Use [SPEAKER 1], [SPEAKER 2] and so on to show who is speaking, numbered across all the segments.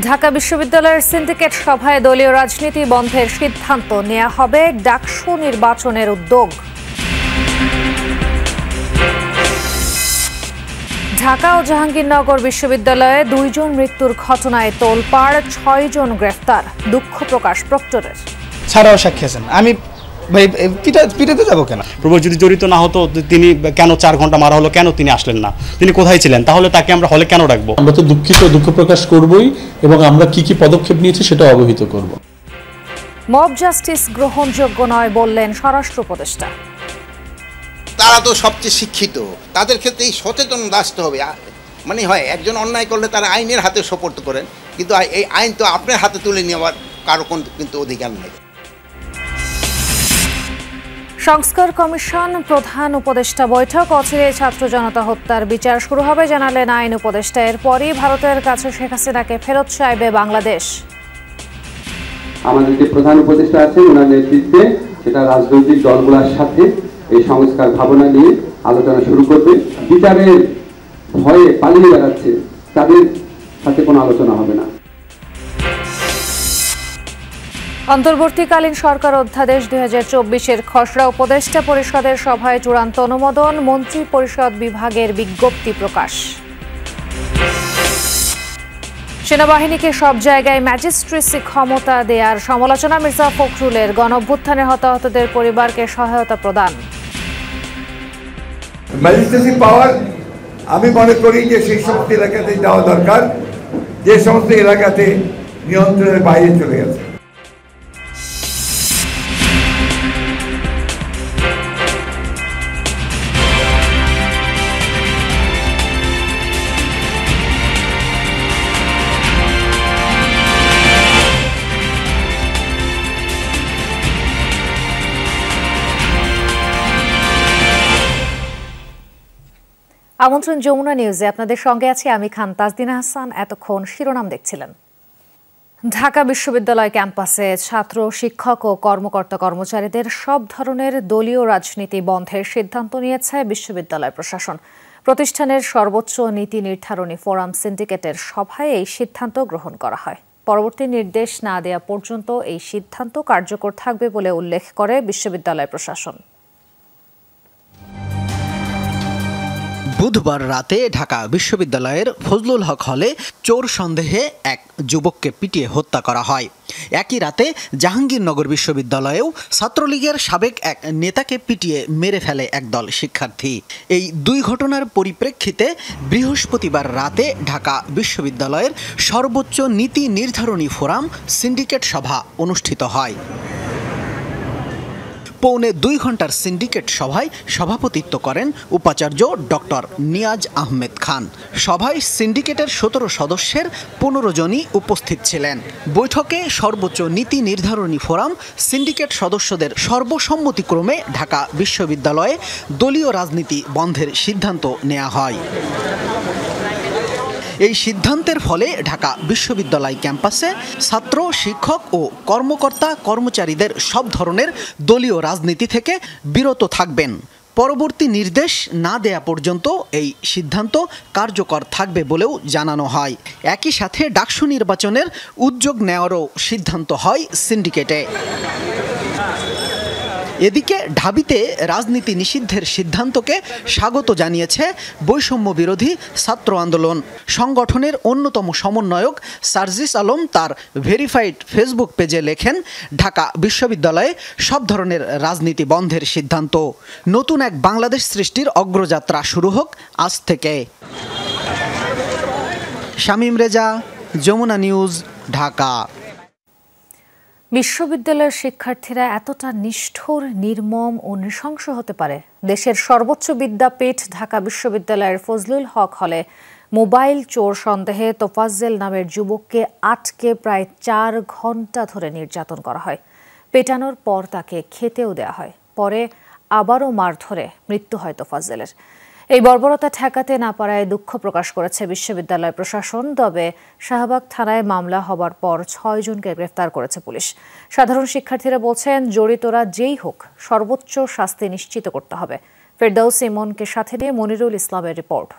[SPEAKER 1] ঢাকা বিশ্ববিদ্যালয়ের সিন্ডিকেট সভায় দলীয় রাজনীতি বন্ধের সিদ্ধান্ত নেওয়া হবে, ডাকসু নির্বাচনের উদ্যোগ। ঢাকা ও জাহাঙ্গীরনগর বিশ্ববিদ্যালয়ে 2 জন মৃত্যুর ঘটনায় তোলপাড়, 6 জন গ্রেফতার, দুঃখ প্রকাশ প্রক্টরের।
[SPEAKER 2] ছাড়াও সাক্ষী আছেন, আমি পিটাতে যাবো কেন?
[SPEAKER 3] প্রভু যদি জড়িত না হতো তিনি কেন 4 ঘন্টা মারা হলো, কেন তিনি আসলেন না, তিনি কোথায় ছিলেন, তাহলে তাকে আমরা হলে কেন রাখবো?
[SPEAKER 4] আমরা তো দুঃখ প্রকাশ করবই এবং আমরা কি পদক্ষেপ নিয়েছি সেটা অবহিত করব।
[SPEAKER 1] মব জাস্টিস গ্রহণযোগ্য নয় বললেন স্বরাষ্ট্র উপদেষ্টা।
[SPEAKER 5] তারা তো সবচেয়ে শিক্ষিত, তাদের ক্ষেত্রে এই সচেতন আসতে হবে। মানে হয় একজন অন্যায় করলে তারা আইনের হাতে সোপর্দ করেন, কিন্তু এই আইন তো আপনার হাতে তুলে নেওয়ার কারো কিন্তু অধিকার নেই।
[SPEAKER 1] সংস্কার কমিশন প্রধান উপদেষ্টা বৈঠক, অচিরে ছাত্র জনতা হত্যার বিচার শুরু হবে জানালেন আইন উপদেষ্টা। এরপরই ভারতের কাছে শেখ হাসিনাকে ফেরত চাইবে বাংলাদেশ।
[SPEAKER 6] আমাদের যে প্রধান উপদেষ্টা আছেন ওনার নেতৃত্বে সেটা রাজনৈতিক দলগুলোর সাথে এই সংস্কার ভাবনা নিয়ে আলোচনা শুরু করবে। বিচারের ভয়ে পালিয়ে বেড়াচ্ছে তাদের সাথে কোনো আলোচনা হবে না।
[SPEAKER 1] অন্তর্বর্তীকালীন সরকার অধ্যাদেশ 2024-এর খসড়া উপদেষ্টা পরিষদের সভায় চূড়ান্ত অনুমোদন, মন্ত্রী পরিষদ বিভাগের বিজ্ঞপ্তি প্রকাশ। সেনাবাহিনীকে সব জায়গায় ম্যাজিস্ট্রেসি ক্ষমতা দেওয়ার সমালোচনা মির্জা ফখরুলের, গণঅভ্যুত্থানে হতাহতদের পরিবারকে সহায়তা প্রদান।
[SPEAKER 7] ম্যাজিস্ট্রেসি পাওয়ার আমি মনে করি যে সেই সমস্ত এলাকাতে দেওয়া দরকার যে সমস্ত এলাকাতে নিয়ন্ত্রণের বাইরে চলে গেছে।
[SPEAKER 1] আমন্ত্রণ যমুনা নিউজে, আপনাদের সঙ্গে আছি আমি খান তাজদিনা হাসান। এতক্ষণ শিরোনাম দেখছিলেন। ঢাকা বিশ্ববিদ্যালয় ক্যাম্পাসে ছাত্র, শিক্ষক ও কর্মকর্তা কর্মচারীদের সব ধরনের দলীয় রাজনীতি বন্ধের সিদ্ধান্ত নিয়েছে বিশ্ববিদ্যালয় প্রশাসন। প্রতিষ্ঠানের সর্বোচ্চ নীতি নির্ধারণী ফোরাম সিন্ডিকেটের সভায় এই সিদ্ধান্ত গ্রহণ করা হয়। পরবর্তী নির্দেশ না দেওয়া পর্যন্ত এই সিদ্ধান্ত কার্যকর থাকবে বলে উল্লেখ করে বিশ্ববিদ্যালয় প্রশাসন।
[SPEAKER 8] বুধবার রাতে ঢাকা বিশ্ববিদ্যালয়ের ফজলুল হক হলে চোর সন্দেহে এক যুবককে পিটিয়ে হত্যা করা হয়। একই রাতে জাহাঙ্গীরনগর বিশ্ববিদ্যালয়েও ছাত্রলীগের সাবেক এক নেতাকে পিটিয়ে মেরে ফেলে একদল শিক্ষার্থী। এই 2 ঘটনার পরিপ্রেক্ষিতে বৃহস্পতিবার রাতে ঢাকা বিশ্ববিদ্যালয়ের সর্বোচ্চ নীতি নির্ধারণী ফোরাম সিন্ডিকেট সভা অনুষ্ঠিত হয়। পৌনে 2 ঘন্টার সিন্ডিকেট সভায় সভাপতিত্ব করেন উপাচার্য ডক্টর নিয়াজ আহমেদ খান। সভায় সিন্ডিকেটের 17 সদস্যের 15 জনই উপস্থিত ছিলেন। বৈঠকে সর্বোচ্চ নীতি নির্ধারণী ফোরাম সিন্ডিকেট সদস্যদের সর্বসম্মতিক্রমে ঢাকা বিশ্ববিদ্যালয়ে দলীয় রাজনীতি বন্ধের সিদ্ধান্ত নেওয়া হয়। এই সিদ্ধান্তের ফলে ঢাকা বিশ্ববিদ্যালয় ক্যাম্পাসে ছাত্র, শিক্ষক ও কর্মকর্তা কর্মচারীদের সব ধরনের দলীয় রাজনীতি থেকে বিরত থাকবেন। পরবর্তী নির্দেশ না দেয়া পর্যন্ত এই সিদ্ধান্ত কার্যকর থাকবে বলেও জানানো হয়। একই সাথে ডাকসু নির্বাচনের উদ্যোগ নেওয়ারও সিদ্ধান্ত হয় সিন্ডিকেটে। এদিকে ঢাবিতে রাজনীতি নিষিদ্ধের সিদ্ধান্তকে স্বাগত জানিয়েছে বৈষম্য বিরোধী ছাত্র আন্দোলন। সংগঠনের অন্যতম সমন্বয়ক সার্জিস আলম তার ভেরিফাইড ফেসবুক পেজে লেখেন, ঢাকা বিশ্ববিদ্যালয়ে সব ধরনের রাজনীতি বন্ধের সিদ্ধান্ত। নতুন এক বাংলাদেশ সৃষ্টির অগ্রযাত্রা শুরু হোক আজ থেকে। শামীম রেজা, যমুনা নিউজ, ঢাকা।
[SPEAKER 1] বিশ্ববিদ্যালয়ের শিক্ষার্থীরা এতটা নিষ্ঠুর, নির্মম ও নৃশংস হতে পারে? দেশের সর্বোচ্চ বিদ্যাপীঠ ঢাকা বিশ্ববিদ্যালয়ের ফজলুল হক হলে মোবাইল চোর সন্দেহে তোফাজ্জেল নামের যুবককে আটকে প্রায় 4 ঘন্টা ধরে নির্যাতন করা হয়। পেটানোর পর তাকে খেতেও দেওয়া হয়। পরে আবারও মারধরে মৃত্যু হয় তোফাজ্জেলের। এই বর্বরতা ঠেকাতে না পারায় দুঃখ প্রকাশ করেছে বিশ্ববিদ্যালয় প্রশাসন। তবে শাহবাগ থানায় মামলা হবার পর 6 জনকে গ্রেফতার করেছে পুলিশ। সাধারণ শিক্ষার্থীরা বলছেন, জড়িতরা যেই হোক সর্বোচ্চ শাস্তি নিশ্চিত করতে হবে। ফেরদৌস ইমনকে সাথে নিয়ে মনিরুল ইসলামের রিপোর্ট।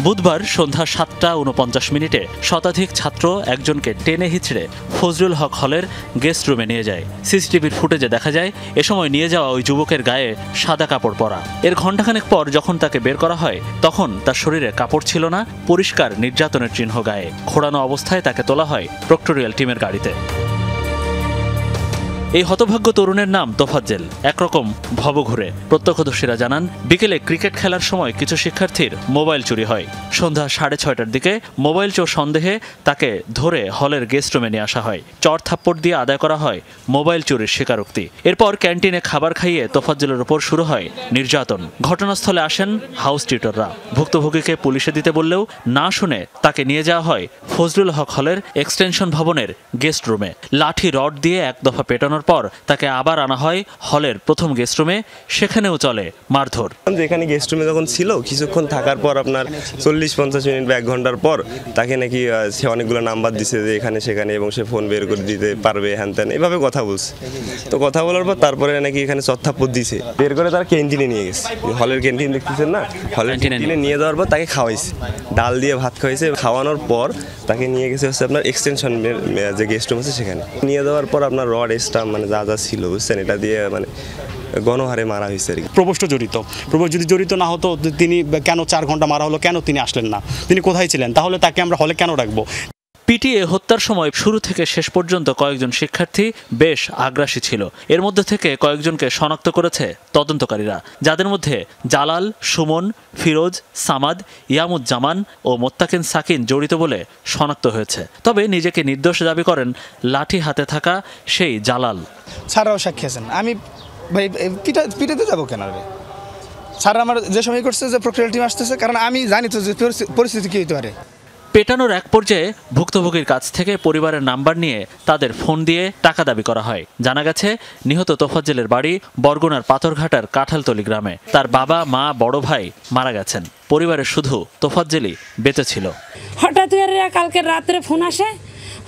[SPEAKER 9] বুধবার সন্ধ্যা ৭টা ৪৯ শতাধিক ছাত্র একজনকে টেনে হিঁচড়ে ফজলুল হক হলের গেস্ট রুমে নিয়ে যায়। সিসিটিভির ফুটেজে দেখা যায় এ সময় নিয়ে যাওয়া ওই যুবকের গায়ে সাদা কাপড় পরা। এর ঘণ্টাখানেক পর যখন তাকে বের করা হয় তখন তার শরীরে কাপড় ছিল না, পরিষ্কার নির্যাতনের চিহ্ন গায়ে। খোঁড়ানো অবস্থায় তাকে তোলা হয় প্রক্টোরিয়াল টিমের গাড়িতে। এই হতভাগ্য তরুণের নাম তোফাজ্জেল, একরকম ভবঘুরে। প্রত্যক্ষদর্শীরা জানান বিকেলে ক্রিকেট খেলার সময় কিছু শিক্ষার্থীর মোবাইল চুরি হয়। সন্ধ্যা 6:30টার দিকে মোবাইল চোর সন্দেহে তাকে ধরে হলের গেস্ট রুমে নিয়ে আসা হয়। চড় থাপ্পড় দিয়ে আদায় করা হয় মোবাইল চুরির স্বীকারোক্তি। এরপর ক্যান্টিনে খাবার খাইয়ে তোফাজ্জেলের উপর শুরু হয় নির্যাতন। ঘটনাস্থলে আসেন হাউস টিউটররা। ভুক্তভোগীকে পুলিশে দিতে বললেও না শুনে তাকে নিয়ে যাওয়া হয় ফজলুল হক হলের এক্সটেনশন ভবনের গেস্ট রুমে। লাঠি রড দিয়ে এক দফা পেটানোর পর তাকে আবার আনা হয় হলের প্রথম গেস্ট রুমে। সেখানেও চলে মারধর।
[SPEAKER 10] যেখানে গেস্ট রুমে যখন ছিল কিছুক্ষণ থাকার পর আপনার 40-50 মিনিট বা 1 ঘন্টার পর তাকে নাকি সে অনেকগুলো নাম্বার দিছে যে এখানে সেখানে, এবং সে ফোন বের করে দিতে পারবে, হ্যান ত্যান এভাবে কথা বলছে। তো কথা বলার পর তারপরে নাকি এখানে চত্থাপ্পর দিছে, বের করে তার ক্যান্টিনে নিয়ে গেছে। হলের ক্যান্টিন দেখতেছেন না, হলের ক্যান্টিনে নিয়ে যাওয়ার পর তাকে খাওয়াইছে, ডাল দিয়ে ভাত খাওয়াইছে। খাওয়ানোর পর তাকে নিয়ে গেছে হচ্ছে আপনার এক্সটেনশন যে গেস্ট রুম আছে সেখানে। নিয়ে যাওয়ার পর আপনার রড স্টাম্প মানে যা যা ছিল বুঝছেন, এটা দিয়ে মানে গণহারে মারা হয়েছে আর কি।
[SPEAKER 3] প্রবোষ্ট জড়িত। প্রবোষ্ট যদি জড়িত না হতো তিনি কেন 4 ঘন্টা মারা হলো, কেন তিনি আসলেন না, তিনি কোথায় ছিলেন, তাহলে তাকে আমরা হলে কেন রাখবো?
[SPEAKER 9] পিটিএ হত্যার সময় শুরু থেকে শেষ পর্যন্ত কয়েকজন শিক্ষার্থী বেশ আগ্রাসী ছিল। এর মধ্যে থেকে কয়েকজনকে শনাক্ত করেছে তদন্তকারীরা, যাদের মধ্যে জালাল, সুমন, ফিরোজ, সামাদ, ইয়ামুজ্জামান ও মোত্তাকিন সাকিন জড়িত বলে শনাক্ত হয়েছে। তবে নিজেকে নির্দোষ দাবি করেন লাঠি হাতে থাকা সেই জালাল।
[SPEAKER 2] স্যাররাও সাক্ষী আছেন। আমি ভাই পিটাতে যাবো কেন রে? স্যার আমার যে সময় করছে যে প্রক্রিয়া টিম আসতেছে, কারণ আমি জানি তো যে পরিস্থিতি কী হতে পারে।
[SPEAKER 9] পেটানোর এক পর্যায়ে ভুক্তভোগীর কাছ থেকে পরিবারের নাম্বার নিয়ে তাদের ফোন দিয়ে টাকা দাবি করা হয়। জানা গেছে নিহত তোফাজ্জেলের বাড়ি বরগুনার পাথরঘাটার কাঁঠালতলী গ্রামে। তার বাবা, মা, বড় ভাই মারা গেছেন। পরিবারের শুধু তোফাজ্জেলই বেঁচে ছিল।
[SPEAKER 11] হঠাৎ করে কালকে রাত্রে ফোন আসে।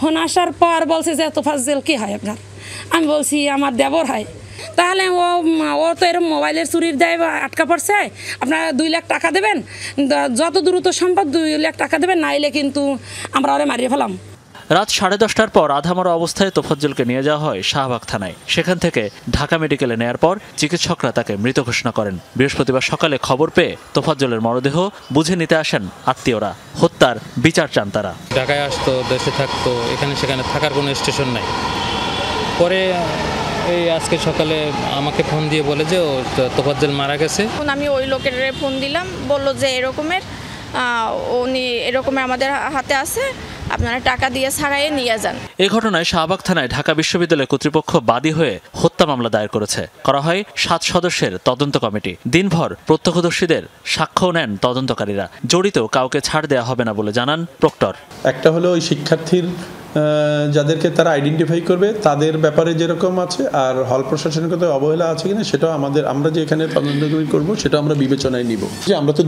[SPEAKER 11] ফোন আসার পর বলছে যে তোফাজ্জেল কি হয় আপনার? আমি বলছি আমার দেবর হয়। তাহলে ও তো এরকম মোবাইলের চুরির দায় আটকা পড়ছে, আপনারা 2 লাখ টাকা দেবেন, যত দ্রুত সম্ভব 2 লাখ টাকা দেবেন, নাইলে কিন্তু আমরা ওরে মারিয়ে ফেলাম।
[SPEAKER 9] রাত 10:30টার পর আধামরা অবস্থায় তোফাজ্জেলকে নিয়ে যাওয়া হয় শাহবাগ থানায়। সেখান থেকে ঢাকা মেডিকেলে নেয়ার পর চিকিৎসকরা তাকে মৃত ঘোষণা করেন। বৃহস্পতিবার সকালে খবর পেয়ে তোফাজ্জেলের মরদেহ বুঝে নিতে আসেন আত্মীয়রা। হত্যার বিচার চান তারা।
[SPEAKER 12] ঢাকায় আসতো, দেশে থাকতো, এখানে সেখানে থাকার কোনো স্টেশন নাই। পরে এই আজকে সকালে আমাকে ফোন দিয়ে বলে যে ও তোফাজ্জেল মারা গেছে।
[SPEAKER 13] আমি ওই লোকের ফোন দিলাম, বলল যে এরকমের উনি এরকমের আমাদের হাতে আছে, আপনারা টাকা দিয়ে ছাড়াইয়ে নিয়ে যান।
[SPEAKER 9] এই ঘটনায় শাহবাগ থানায় ঢাকা বিশ্ববিদ্যালয় কর্তৃপক্ষ বাদী হয়ে হত্যা মামলা দায়ের করেছে। করা হয় 7 সদস্যের তদন্ত কমিটি। দিনভর প্রত্যক্ষদর্শীদের সাক্ষ্য নেন তদন্তকারীরা। জড়িত কাউকে ছাড় দেওয়া হবে না বলে জানান প্রক্টর।
[SPEAKER 4] একটা হলো ওই শিক্ষার্থীর যাদেরকে তারা আইডেন্টিফাই করবে তাদের ব্যাপারে যেরকম আছে, আর হল প্রশাসনের কথা অবহেলা আছে কিনা সেটাও আমরা যে এখানে তদন্ত করবো সেটা আমরা বিবেচনায় নিব। যে আমরা তো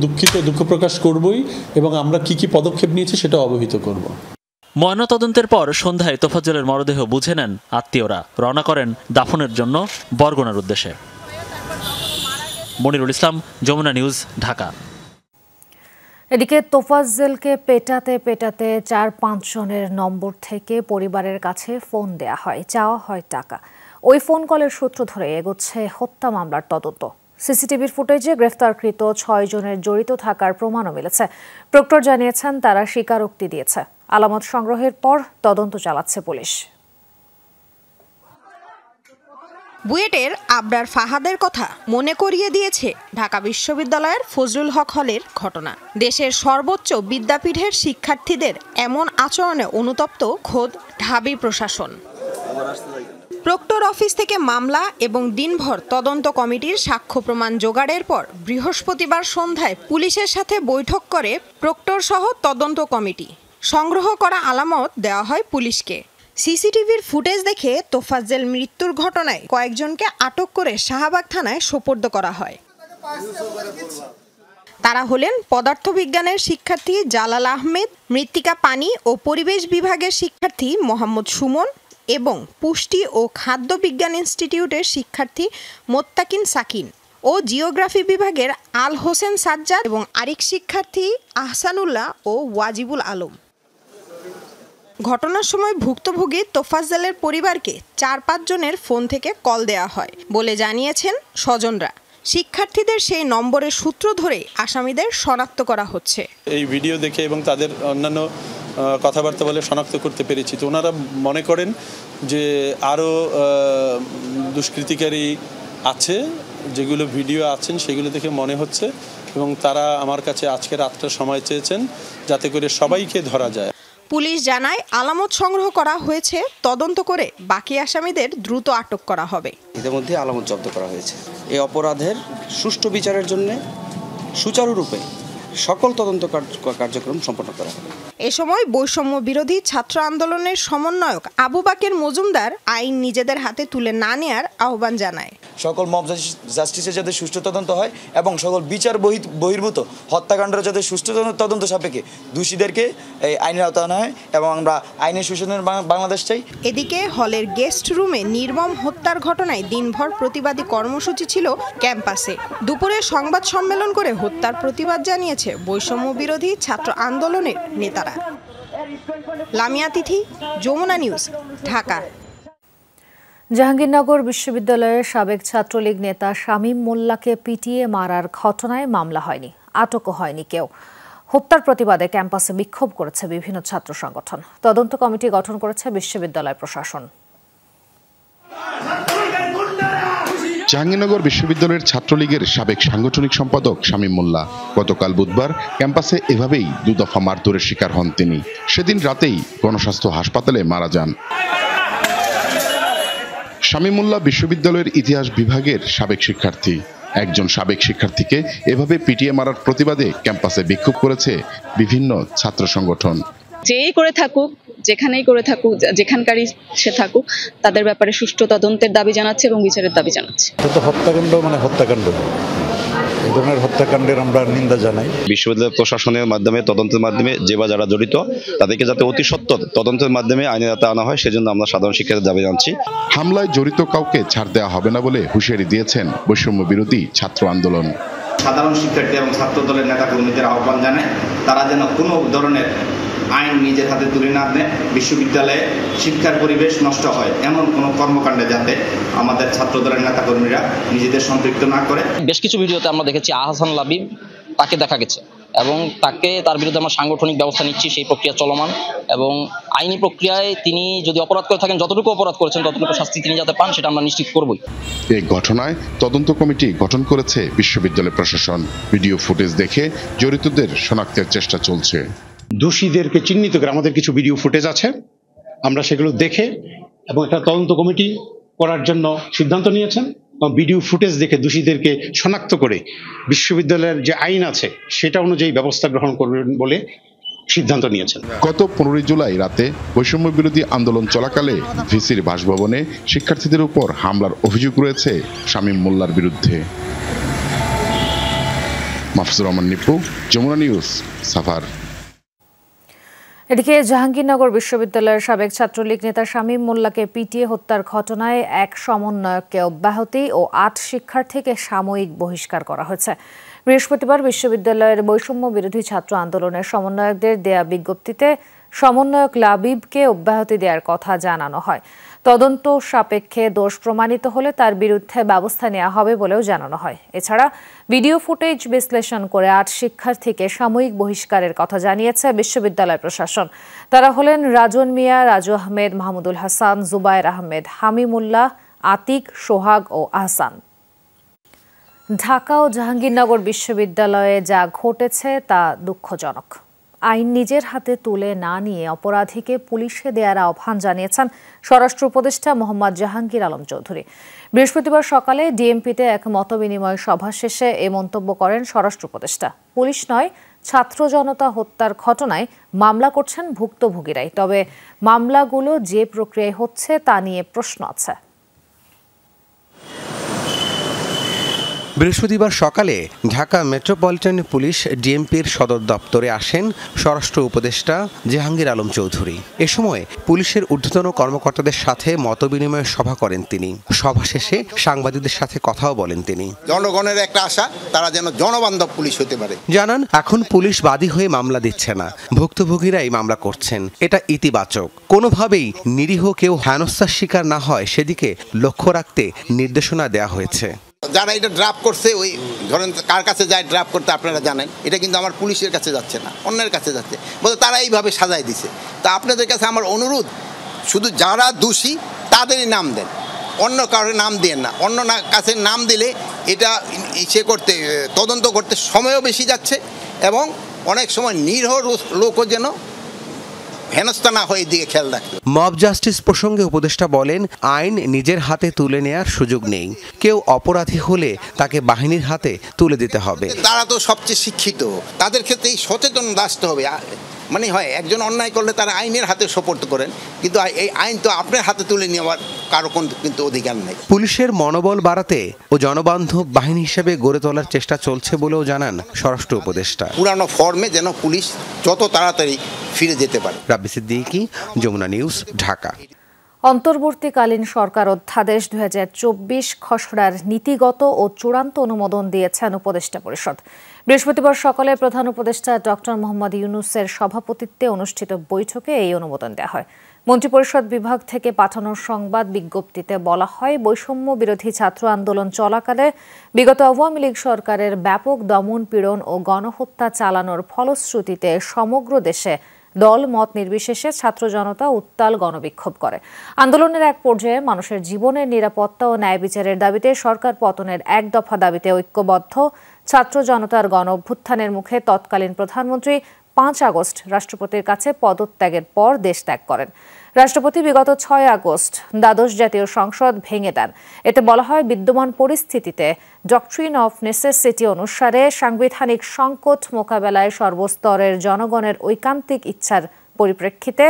[SPEAKER 4] দুঃখ প্রকাশ করবই, এবং আমরা কি পদক্ষেপ নিয়েছি সেটা অবহিত করব।
[SPEAKER 9] ময়নাতদন্তের পর সন্ধ্যায় তোফাজ্জেলের মরদেহ বুঝে নেন আত্মীয়রা। রওনা করেন দাফনের জন্য বরগুনার উদ্দেশ্যে। মনিরুল ইসলাম, যমুনা নিউজ, ঢাকা।
[SPEAKER 1] এদিকে তোফাজ্জেলকে পেটাতে 4-5 জনের নম্বর থেকে পরিবারের কাছে ফোন দেয়া হয়, চাওয়া হয় টাকা। ওই ফোন কলের সূত্র ধরে এগোচ্ছে হত্যা মামলার তদন্ত। সিসিটিভির ফুটেজে গ্রেফতারকৃত 6 জনের জড়িত থাকার প্রমাণও মিলেছে। প্রক্টর জানিয়েছেন তারা স্বীকারোক্তি দিয়েছে। আলামত সংগ্রহের পর তদন্ত চালাচ্ছে পুলিশ।
[SPEAKER 14] বুয়েটের আবরার ফাহাদের কথা মনে করিয়ে দিয়েছে ঢাকা বিশ্ববিদ্যালয়ের ফজলুল হক হলের ঘটনা। দেশের সর্বোচ্চ বিদ্যাপীঠের শিক্ষার্থীদের এমন আচরণে অনুতপ্ত খোদ ঢাবি প্রশাসন। প্রক্টর অফিস থেকে মামলা এবং দিনভর তদন্ত কমিটির সাক্ষ্য প্রমাণ জোগাড়ের পর বৃহস্পতিবার সন্ধ্যায় পুলিশের সাথে বৈঠক করে প্রক্টর সহ তদন্ত কমিটি। সংগ্রহ করা আলামত দেওয়া হয় পুলিশকে। সিসিটিভির ফুটেজ দেখে তোফাজ্জেল মৃত্যুর ঘটনায় কয়েকজনকে আটক করে শাহবাগ থানায় সোপর্দ করা হয়। তারা হলেন পদার্থবিজ্ঞানের শিক্ষার্থী জালাল আহমেদ, মৃত্তিকা পানি ও পরিবেশ বিভাগের শিক্ষার্থী মোহাম্মদ সুমন এবং পুষ্টি ও খাদ্য বিজ্ঞান ইনস্টিটিউটের শিক্ষার্থী মোত্তাকিন সাকিন। ও জিওগ্রাফি বিভাগের আল হোসেন সাজ্জাদ এবং আরেক শিক্ষার্থী আহসানুল্লাহ ও ওয়াজিবুল আলম। ঘটনার সময় ভুক্তভোগী তোফাজ্জেলের পরিবারকে 4-5 জনের ফোন থেকে কল দেওয়া হয় বলে জানিয়েছেন স্বজনরা। শিক্ষার্থীদের সেই নম্বরের সূত্র ধরে আসামিদের শনাক্ত করা হচ্ছে।
[SPEAKER 4] এই ভিডিও দেখে এবং তাদের অন্যান্য কথাবার্তা বলে শনাক্ত করতে পেরেছি। তো ওনারা মনে করেন যে আরও দুষ্কৃতিকারী আছে, যেগুলো ভিডিও আছেন সেগুলো দেখে মনে হচ্ছে, এবং তারা আমার কাছে আজকে রাতটা সময় চেয়েছেন যাতে করে সবাইকে ধরা যায়।
[SPEAKER 14] পুলিশ জানায় আলামত সংগ্রহ করা হয়েছে, তদন্ত করে বাকি আসামিদের দ্রুত আটক করা হবে।
[SPEAKER 15] ইতিমধ্যে আলামত জব্দ করা হয়েছে। এই অপরাধের সুষ্ঠু বিচারের জন্য সুচারুরূপে সকল তদন্ত কার্যক্রম সম্পন্ন করা হবে।
[SPEAKER 14] এ সময় বৈষম্য বিরোধী ছাত্র আন্দোলনের সমন্বয়ক আবু বাকের মজুমদার আইন নিজেদের হাতে তুলে না নেয়ার আহ্বান জানায়।
[SPEAKER 16] সকল মব জাস্টিসের যাতে সুষ্ঠু তদন্ত হয় এবং সকল বিচার বহির্ভূত হত্যাকাণ্ডের যাতে সুষ্ঠু তদন্ত সাপেক্ষে দোষীদেরকে আইনের আওতায় আনা হয় এবং আমরা আইনের সুশাসনের বাংলাদেশ চাই।
[SPEAKER 14] এদিকে হলের গেস্ট রুমে নির্মম হত্যার ঘটনায় দিনভর প্রতিবাদী কর্মসূচি ছিল ক্যাম্পাসে। দুপুরে সংবাদ সম্মেলন করে হত্যার প্রতিবাদ জানিয়েছে বৈষম্য বিরোধী ছাত্র আন্দোলনের নেতারা। লামিয়া তিথি, যমুনা নিউজ, ঢাকা।
[SPEAKER 1] জাহাঙ্গীরনগর বিশ্ববিদ্যালয়ের সাবেক ছাত্রলীগ নেতা শামীম মোল্লাকে পিটিয়ে মারার ঘটনায় মামলা হয়নি, আটকও হয়নি কেউ। হত্যার প্রতিবাদে ক্যাম্পাসে বিক্ষোভ করেছে বিভিন্ন ছাত্র সংগঠন। তদন্ত কমিটি গঠন করেছে বিশ্ববিদ্যালয় প্রশাসন।
[SPEAKER 17] জাহাঙ্গীরনগর বিশ্ববিদ্যালয়ের ছাত্রলীগের সাবেক সাংগঠনিক সম্পাদক শামীম মোল্লা গতকাল বুধবার ক্যাম্পাসে এভাবেই 2 দফা মারধরের শিকার হন তিনি। সেদিন রাতেই গণস্বাস্থ্য হাসপাতালে মারা যান। শামীম মোল্লা বিশ্ববিদ্যালয়ের ইতিহাস বিভাগের সাবেক শিক্ষার্থী। একজন সাবেক শিক্ষার্থীকে এভাবে পিটিয়ে মারার প্রতিবাদে ক্যাম্পাসে বিক্ষোভ করেছে বিভিন্ন ছাত্র সংগঠন।
[SPEAKER 18] যেই করে থাকুক, যেখানেই করে থাকুক, যেখানকারই সে থাকুক, তাদের ব্যাপারে সুষ্ঠু তদন্তের দাবি জানাচ্ছে এবং বিচারের দাবি জানাচ্ছে।
[SPEAKER 19] এটা তো হত্যাকাণ্ড, হত্যাকাণ্ড। এই ধরনের হত্যাকাণ্ডের আমরা নিন্দা জানাই।
[SPEAKER 10] বিশ্ববিদ্যালয় প্রশাসনের মাধ্যমে তদন্তের মাধ্যমে যে বা যারা জড়িত তাদেরকে যাতে অতি সত্বর তদন্তের মাধ্যমে আইনের আওতায় আনা হয়, সেজন্য আমরা সাধারণ শিক্ষার্থীদের দাবি জানাচ্ছি।
[SPEAKER 17] হামলায় জড়িত কাউকে ছাড় দেওয়া হবে না বলে হুঁশিয়ারি দিয়েছেন বৈষম্য বিরোধী ছাত্র আন্দোলন।
[SPEAKER 20] সাধারণ শিক্ষার্থী এবং ছাত্র দলের নেতা কর্মীদের আহ্বান জানায় তারা যেন কোনো ধরনের আইন নিজের হাতে তুলে না নেয়, বিশ্ববিদ্যালয়ে শিক্ষার পরিবেশ নষ্ট হয় এমন কোনো কর্মকাণ্ডে যাতে আমাদের ছাত্র দলের নেতা কর্মীরা নিজেদের সম্পৃক্ত না করে।
[SPEAKER 21] বেশ কিছু ভিডিওতে আমরা দেখেছি আহসান লাবিব, তাকে দেখা গেছে এবং তার বিরুদ্ধে আমরা সাংগঠনিক ব্যবস্থা নিচ্ছি। সেই প্রক্রিয়া চলমান এবং আইনি প্রক্রিয়ায় তিনি যদি অপরাধ করে থাকেন, যতটুকু অপরাধ করেছেন ততটুকু শাস্তি তিনি যাতে পান, সেটা আমরা নিশ্চিত করবই।
[SPEAKER 17] এই ঘটনায় তদন্ত কমিটি গঠন করেছে বিশ্ববিদ্যালয় প্রশাসন। ভিডিও ফুটেজ দেখে জড়িতদের শনাক্তের চেষ্টা চলছে।
[SPEAKER 22] দোষীদেরকে চিহ্নিত করে আমাদের কিছু ভিডিও ফুটেজ আছে, আমরা সেগুলো দেখে এবং একটা তদন্ত কমিটি করার জন্য সিদ্ধান্ত নিয়েছেন। ভিডিও ফুটেজ দেখে দোষীদেরকে শনাক্ত করে বিশ্ববিদ্যালয়ের যে আইন আছে সেটা অনুযায়ী ব্যবস্থা গ্রহণ করবেন বলে সিদ্ধান্ত নিয়েছেন।
[SPEAKER 17] গত 15 জুলাই রাতে বৈষম্য বিরোধী আন্দোলন চলাকালে ভিসির বাসভবনে শিক্ষার্থীদের উপর হামলার অভিযোগ রয়েছে শামীম মোল্লার বিরুদ্ধে। মাহফুজুর রহমান নিপু, যমুনা নিউজ, সাভার।
[SPEAKER 1] এদিকে জাহাঙ্গীরনগর বিশ্ববিদ্যালয়ের সাবেক ছাত্রলীগ নেতা শামীম মোল্লাকে পিটিয়ে হত্যার ঘটনায় এক সমন্বয়ককে অব্যাহতি ও 8 শিক্ষার্থীকে সাময়িক বহিষ্কার করা হয়েছে। বৃহস্পতিবার বিশ্ববিদ্যালয়ের বৈষম্য বিরোধী ছাত্র আন্দোলনের সমন্বয়কদের দেয়া বিজ্ঞপ্তিতে সমন্বয়ক লাবিবকে অব্যাহতি দেওয়ার কথা জানানো হয়। তদন্ত সাপেক্ষে দোষ প্রমাণিত হলে তার বিরুদ্ধে ব্যবস্থা নেওয়া হবে বলেও জানানো হয়। এছাড়া ভিডিও ফুটেজ বিশ্লেষণ করে 8 শিক্ষার্থীকে সাময়িক বহিষ্কারের কথা জানিয়েছে বিশ্ববিদ্যালয় প্রশাসন। তারা হলেন রাজন মিয়া, রাজু আহমেদ, মাহমুদুল হাসান, জুবায়ের আহমেদ, হামিমুল্লাহ, আতিক, সোহাগ ও আহসান। ঢাকা ও জাহাঙ্গীরনগর বিশ্ববিদ্যালয়ে যা ঘটেছে তা দুঃখজনক। আইন নিজের হাতে তুলে না নিয়ে অপরাধীকে পুলিশে দেওয়ার আহ্বান জানিয়েছেন স্বরাষ্ট্র উপদেষ্টা মোহাম্মদ জাহাঙ্গীর আলম চৌধুরী। বৃহস্পতিবার সকালে ডিএমপিতে এক মতবিনিময় সভা শেষে এ মন্তব্য করেন স্বরাষ্ট্র উপদেষ্টা। পুলিশ নয়, ছাত্র জনতা হত্যার ঘটনায় মামলা করছেন ভুক্তভোগীরাই। তবে মামলাগুলো যে প্রক্রিয়ায় হচ্ছে তা নিয়ে প্রশ্ন আছে।
[SPEAKER 5] বৃহস্পতিবার সকালে ঢাকা মেট্রোপলিটন পুলিশ ডিএমপির সদর দপ্তরে আসেন স্বরাষ্ট্র উপদেষ্টা জাহাঙ্গীর আলম চৌধুরী। এ সময় পুলিশের ঊর্ধ্বতন কর্মকর্তাদের সাথে মতবিনিময় সভা করেন তিনি। সভা শেষে সাংবাদিকদের সাথে কথাও বলেন তিনি।
[SPEAKER 6] জনগণের একটা আশা, তারা যেন জনবান্ধব পুলিশ হতে পারে।
[SPEAKER 5] জানান, এখন পুলিশ বাদী হয়ে মামলা দিচ্ছে না, ভুক্তভোগীরাই মামলা করছেন। এটা ইতিবাচক। কোনোভাবেই নিরীহ কেউ হেনস্থার শিকার না হয় সেদিকে লক্ষ্য রাখতে নির্দেশনা দেওয়া হয়েছে।
[SPEAKER 6] যারা এটা ড্রাফট করছে, ওই ধরেন কার কাছে যায় ড্রাফট করতে আপনারা জানেন, এটা কিন্তু আমার পুলিশের কাছে যাচ্ছে না, অন্যের কাছে যাচ্ছে, বলতে তারা এইভাবে সাজায় দিছে। তা আপনাদের কাছে আমার অনুরোধ, শুধু যারা দোষী তাদেরই নাম দেন, অন্য কারোর নাম দিয়েন না। অন্য কাছে নাম দিলে এটা করতে তদন্ত করতে সময়ও বেশি যাচ্ছে এবং অনেক সময় নিরীহ লোকও যেন হেনস্থা না হয়ে দিকে খেয়াল রাখবে।
[SPEAKER 5] মব জাস্টিস প্রসঙ্গে উপদেষ্টা বলেন, আইন নিজের হাতে তুলে নেয়ার সুযোগ নেই। কেউ অপরাধী হলে তাকে বাহিনীর হাতে তুলে দিতে হবে।
[SPEAKER 6] তারা তো সবচেয়ে শিক্ষিত, তাদের ক্ষেত্রে সচেতন আসতে হবে। মানে হয় একজন অন্যায় করলে তারা আইনের হাতে সোপর্দ করেন, কিন্তু এই আইন তো আপনার হাতে তুলে নেওয়ার কারো কিন্তু অধিকার নেই।
[SPEAKER 5] পুলিশের মনোবল বাড়াতে ও জনবান্ধব বাহিনী হিসেবে গড়ে তোলার চেষ্টা চলছে বলেও জানান স্বরাষ্ট্র উপদেষ্টা।
[SPEAKER 6] পুরানো ফর্মে যেন পুলিশ যত তাড়াতাড়ি ফিরে যেতে পারে।
[SPEAKER 5] রাব্বি সিদ্দিকী, যমুনা নিউজ, ঢাকা।
[SPEAKER 1] অন্তর্বর্তীকালীন সরকার অধ্যাদেশ 2024 খসড়ার নীতিগত ও চূড়ান্ত অনুমোদন দিয়েছেন উপদেষ্টা পরিষদ। বৃহস্পতিবার সকালে প্রধান উপদেষ্টা ডক্টর মোহাম্মদ ইউনূসের সভাপতিত্বে অনুষ্ঠিত বৈঠকে এই অনুমোদন দেওয়া হয়। মন্ত্রিপরিষদ বিভাগ থেকে পাঠানো সংবাদ বিজ্ঞপ্তিতে বলা হয়, বৈষম্য বিরোধী ছাত্র আন্দোলন চলাকালে বিগত আওয়ামী লীগ সরকারের ব্যাপক দমন পীড়ন ও গণহত্যা চালানোর ফলশ্রুতিতে সমগ্র দেশে দল মত নির্বিশেষে ছাত্র জনতা উত্তাল গণবিক্ষোভ করে। আন্দোলনের এক পর্যায়ে মানুষের জীবনের নিরাপত্তা ও ন্যায় বিচারের দাবিতে সরকার পতনের এক দফা দাবিতে ঐক্যবদ্ধ ছাত্র জনতার গণ অভ্যুত্থানের মুখে তৎকালীন প্রধানমন্ত্রী 5 আগস্ট রাষ্ট্রপতির কাছে পদত্যাগের পর দেশ ত্যাগ করেন। রাষ্ট্রপতি বিগত 6 আগস্ট দ্বাদশ জাতীয় সংসদ ভেঙে দেন। এতে বলা হয়, বিদ্যমান পরিস্থিতিতে ডক্ট্রিন অফ নেসেসিটি অনুসারে সাংবিধানিক সংকট মোকাবেলায় সর্বস্তরের জনগণের ঐকান্তিক ইচ্ছার পরিপ্রেক্ষিতে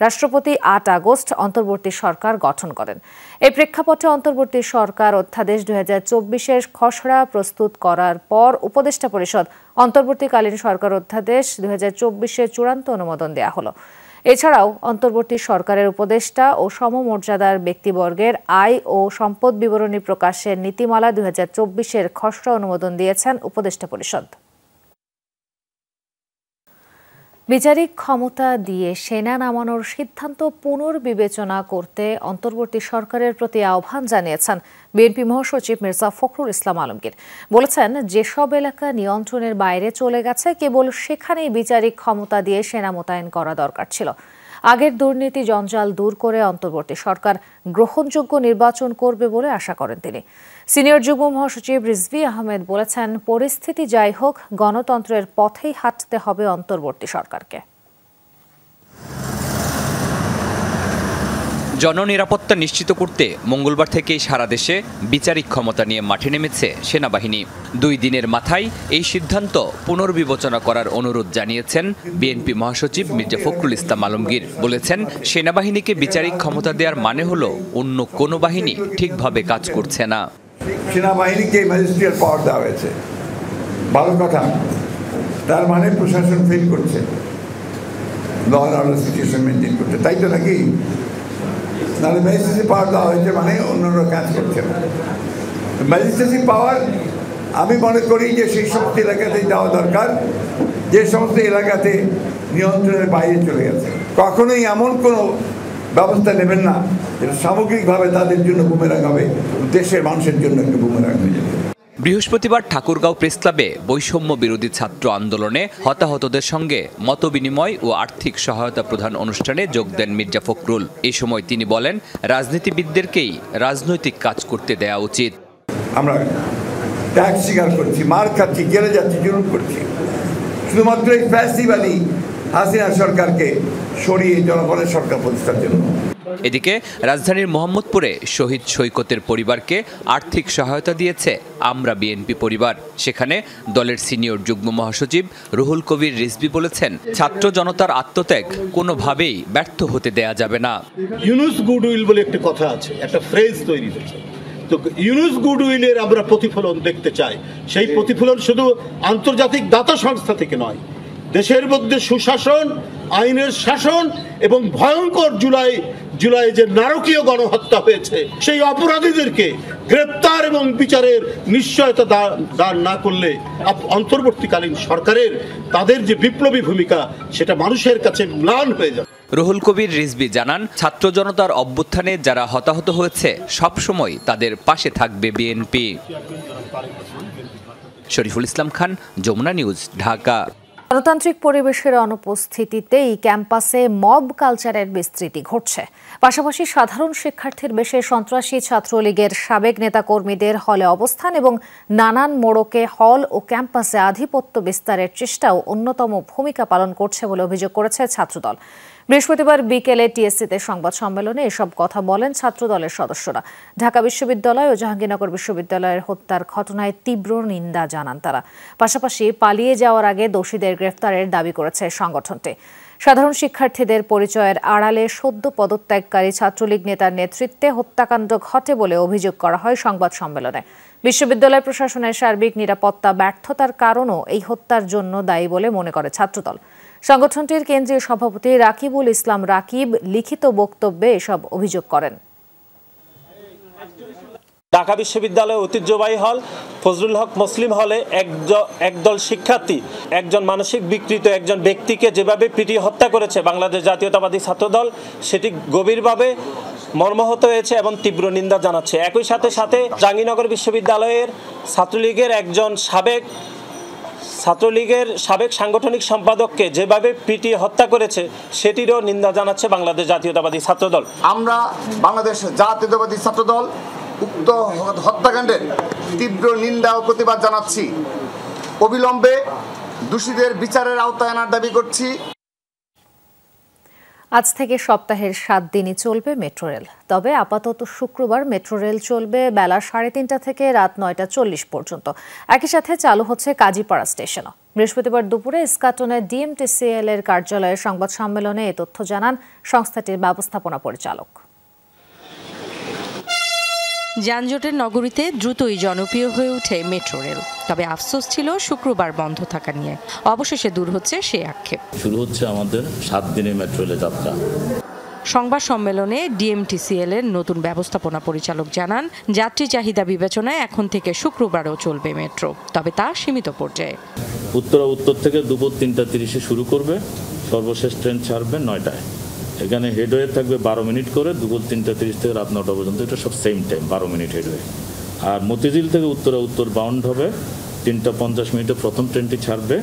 [SPEAKER 1] রাষ্ট্রপতি 8 আগস্ট অন্তর্বর্তী সরকার গঠন করেন। এই প্রেক্ষাপটে অন্তর্বর্তী সরকার অধ্যাদেশ 2024-এর খসড়া প্রস্তুত করার পর উপদেষ্টা পরিষদ অন্তর্বর্তীকালীন সরকার অধ্যাদেশ 2024-এর চূড়ান্ত অনুমোদন দেওয়া হলো। এছাড়াও অন্তর্বর্তী সরকারের উপদেষ্টা ও সমমর্যাদার ব্যক্তিবর্গের আয় ও সম্পদ বিবরণী প্রকাশের নীতিমালা 2024-এর খসড়া অনুমোদন দিয়েছেন উপদেষ্টা পরিষদ। বিচারিক ক্ষমতা দিয়ে সেনা নামানোর সিদ্ধান্ত পুনর্বিবেচনা করতে অন্তর্বর্তী সরকারের প্রতি আহ্বান জানিয়েছেন বিএনপি মহাসচিব মির্জা ফখরুল ইসলাম আলমগীর। বলেছেন, যেসব এলাকা নিয়ন্ত্রণের বাইরে চলে গেছে কেবল সেখানেই বিচারিক ক্ষমতা দিয়ে সেনা মোতায়েন করা দরকার ছিল। আগের দুর্নীতি জঞ্জাল দূর করে অন্তর্বর্তী সরকার গ্রহণযোগ্য নির্বাচন করবে বলে আশা করেন তিনি। সিনিয়র যুগ্ম মহাসচিব রিজভী আহমেদ বলেছেন, পরিস্থিতি যাই হোক গণতন্ত্রের পথেই হাঁটতে হবে অন্তর্বর্তী সরকারকে।
[SPEAKER 23] জননিরাপত্তা নিশ্চিত করতে মঙ্গলবার থেকেই সারা দেশে বিচারিক ক্ষমতা নিয়ে মাঠে নেমেছে সেনাবাহিনী। 2 দিনের মাথায় এই সিদ্ধান্ত পুনর্বিবেচনা করার অনুরোধ জানিয়েছেন বিএনপি মহাসচিব মির্জা ফখরুল ইসলাম আলমগীর। বলেছেন, সেনাবাহিনীকে বিচারিক ক্ষমতা দেওয়ার মানে হলো অন্য কোনো বাহিনী ঠিকভাবে কাজ করছে না।
[SPEAKER 7] সেনাবাহিনীকে ম্যাজিস্ট্রিয়াল পাওয়ার দেওয়া হয়েছে, ভালো কথা। তার মানে প্রশাসন ফেল করছে, law and order situation maintain করতে, তাই তো নাকি? নাহলে ম্যাজিস্ট্রেসি পাওয়ার দেওয়া হয়েছে মানে অন্যান্য কাজ করছে না। ম্যাজিস্ট্রেসি পাওয়ার আমি মনে করি যে সেই সমস্ত এলাকাতেই দেওয়া দরকার যে সমস্ত এলাকাতে নিয়ন্ত্রণের বাইরে চলে গেছে। কখনোই এমন কোনো ব্যবস্থা নেবেন না যেটা সামগ্রিকভাবে তাদের জন্য বুমেরাং হবে, দেশের মানুষের জন্য একটু বুমেরাং হয়ে যাবে।
[SPEAKER 23] বৃহস্পতিবার ঠাকুরগাঁও প্রেস ক্লাবে বৈষম্য বিরোধী ছাত্র আন্দোলনে হতাহতদের সঙ্গে মতবিনিময় ও আর্থিক সহায়তা প্রদান অনুষ্ঠানে যোগ দেন মির্জা ফখরুল। এই সময় তিনি বলেন, রাজনীতিবিদদেরকেই রাজনৈতিক কাজ করতে দেওয়া উচিত।
[SPEAKER 7] আমরা ট্যাক্স স্বীকার করছি, মার খাচ্ছি, জেলে যাচ্ছি, জুলুম করছি, শুধুমাত্র এই ফ্যাসিবাদী হাসিনা সরকারকে সরিয়ে জনগণের সরকার প্রতিষ্ঠার জন্য।
[SPEAKER 23] এদিকে রাজধানীর মোহাম্মদপুরে শহীদ সৈকতের পরিবারকে আর্থিক সহায়তা দিয়েছে আমরা বিএনপি পরিবার। সেখানে দলের সিনিয়র যুগ্ম মহাসচিব রুহুল কবির রিজভী বলেছেন, ছাত্র জনতার আত্মত্যাগ কোনোভাবেই ব্যর্থ হতে দেয়া যাবে না।
[SPEAKER 24] ইউনুস গুডউইল বলে একটা কথা আছে, একটা ফ্রেজ তৈরি হয়েছে,
[SPEAKER 2] তো ইউনুস গুডউইলের আমরা প্রতিফলন দেখতে চাই। সেই প্রতিফলন শুধু আন্তর্জাতিক দাতা সংস্থা থেকে নয়, দেশের মধ্যে সুশাসন, আইনের শাসন এবং ভয়ঙ্কর জুলাই যে নারকীয় গণহত্যা হয়েছে, সেই অপরাধীদেরকে গ্রেপ্তার এবং বিচারের নিশ্চয়তা দান না করলে অন্তর্বর্তীকালীন সরকারের তাদের যে বিপ্লবী ভূমিকা সেটা মানুষের কাছে ম্লান হয়ে যাবে।
[SPEAKER 23] রুহুল কবির রিজভী জানান, ছাত্র জনতার অভ্যুত্থানে যারা হতাহত হয়েছে সবসময় তাদের পাশে থাকবে বিএনপি। শরীফুল ইসলাম খান, যমুনা নিউজ, ঢাকা।
[SPEAKER 1] গণতান্ত্রিক পরিবেশের অনুপস্থিতিতেই ক্যাম্পাসে মব কালচারের বিস্তৃতি ঘটছে। পাশাপাশি সাধারণ শিক্ষার্থীর বেশে সন্ত্রাসী ছাত্রলীগের সাবেক নেতাকর্মীদের হলে অবস্থান এবং নানান মোড়কে হল ও ক্যাম্পাসে আধিপত্য বিস্তারের চেষ্টাও অন্যতম ভূমিকা পালন করছে বলে অভিযোগ করেছে ছাত্রদল। বৃহস্পতিবার বিকেলে টিএসসিতে সংবাদ সম্মেলনে এসব কথা বলেন ছাত্রদলের সদস্যরা। ঢাকা বিশ্ববিদ্যালয় ও জাহাঙ্গীরনগর বিশ্ববিদ্যালয়ের হত্যার ঘটনায় তীব্র নিন্দা জানান তারা। পাশাপাশি পালিয়ে যাওয়ার আগে দোষীদের গ্রেফতারের দাবি করেছে সংগঠনটি। সাধারণ শিক্ষার্থীদের পরিচয়ের আড়ালে সদ্য পদত্যাগকারী ছাত্রলীগ নেতার নেতৃত্বে হত্যাকাণ্ড ঘটে বলে অভিযোগ করা হয় সংবাদ সম্মেলনে। বিশ্ববিদ্যালয় প্রশাসনের সার্বিক নিরাপত্তা ব্যর্থতার কারণও এই হত্যার জন্য দায়ী বলে মনে করে ছাত্রদল। সংগঠনটির কেন্দ্রীয় সভাপতি রাকিবুল ইসলাম রাকিব লিখিত বক্তব্যে এসব অভিযোগ করেন।
[SPEAKER 3] ঢাকা বিশ্ববিদ্যালয়ের ঐতিহ্যবাহী হল ফজলুল হক মুসলিম হলে একদল শিক্ষার্থী একজন মানসিক বিকৃত একজন ব্যক্তিকে যেভাবে পিটিয়ে হত্যা করেছে বাংলাদেশ জাতীয়তাবাদী ছাত্রদল, সেটি গভীরভাবে মর্মাহত হয়েছে এবং তীব্র নিন্দা জানাচ্ছে। একই সাথে জাহাঙ্গীরনগর বিশ্ববিদ্যালয়ের ছাত্রলীগের সাবেক সাংগঠনিক সম্পাদককে যেভাবে পিটিয়ে হত্যা করেছে সেটিরও নিন্দা জানাচ্ছে বাংলাদেশ জাতীয়তাবাদী ছাত্রদল।
[SPEAKER 8] আমরা বাংলাদেশ জাতীয়তাবাদী ছাত্রদল উক্ত হত্যাকাণ্ডের তীব্র নিন্দা ও প্রতিবাদ জানাচ্ছি। অবিলম্বে দোষীদের বিচারের আওতায় আনার দাবি করছি।
[SPEAKER 1] আজ থেকে সপ্তাহের 7 দিনই চলবে মেট্রো রেল। তবে আপাতত শুক্রবার মেট্রো রেল চলবে বেলা 3:30 থেকে রাত 9:40 পর্যন্ত। একই সাথে চালু হচ্ছে কাজীপাড়া স্টেশনও। বৃহস্পতিবার দুপুরে ইস্কাটনের ডিএমটিসিএল এর কার্যালয়ে সংবাদ সম্মেলনে এ তথ্য জানান সংস্থাটির ব্যবস্থাপনা পরিচালক।
[SPEAKER 14] যানজটের নগরীতে দ্রুতই জনপ্রিয় হয়ে ওঠে মেট্রো রেল। তবে আফসোস ছিল শুক্রবার বন্ধ থাকা নিয়ে। অবশেষে দূর হচ্ছে সেই আক্ষেপ।
[SPEAKER 24] শুরু হচ্ছে আমাদের 7 দিনের মেট্রো রেলের যাত্রা।
[SPEAKER 14] সংবাদ সম্মেলনে ডিএমটিসিএল এর নতুন ব্যবস্থাপনা পরিচালক জানান, যাত্রী চাহিদা বিবেচনায় এখন থেকে শুক্রবারও চলবে মেট্রো, তবে তা সীমিত পর্যায়ে।
[SPEAKER 24] উত্তর থেকে দুপুর 3:30 শুরু করবে, সর্বশেষ ট্রেন ছাড়বে 9টায়। এখানে হেডওয়ে থাকবে 12 মিনিট করে, দুপুর 3:30 থেকে রাত 9টা পর্যন্ত। এটা সব সেম টাইম, 12 মিনিট হেডওয়ে। আর মতিঝিল থেকে উত্তর বাউন্ড হবে, 3:50 মিনিটে প্রথম ট্রেনটি ছাড়বে,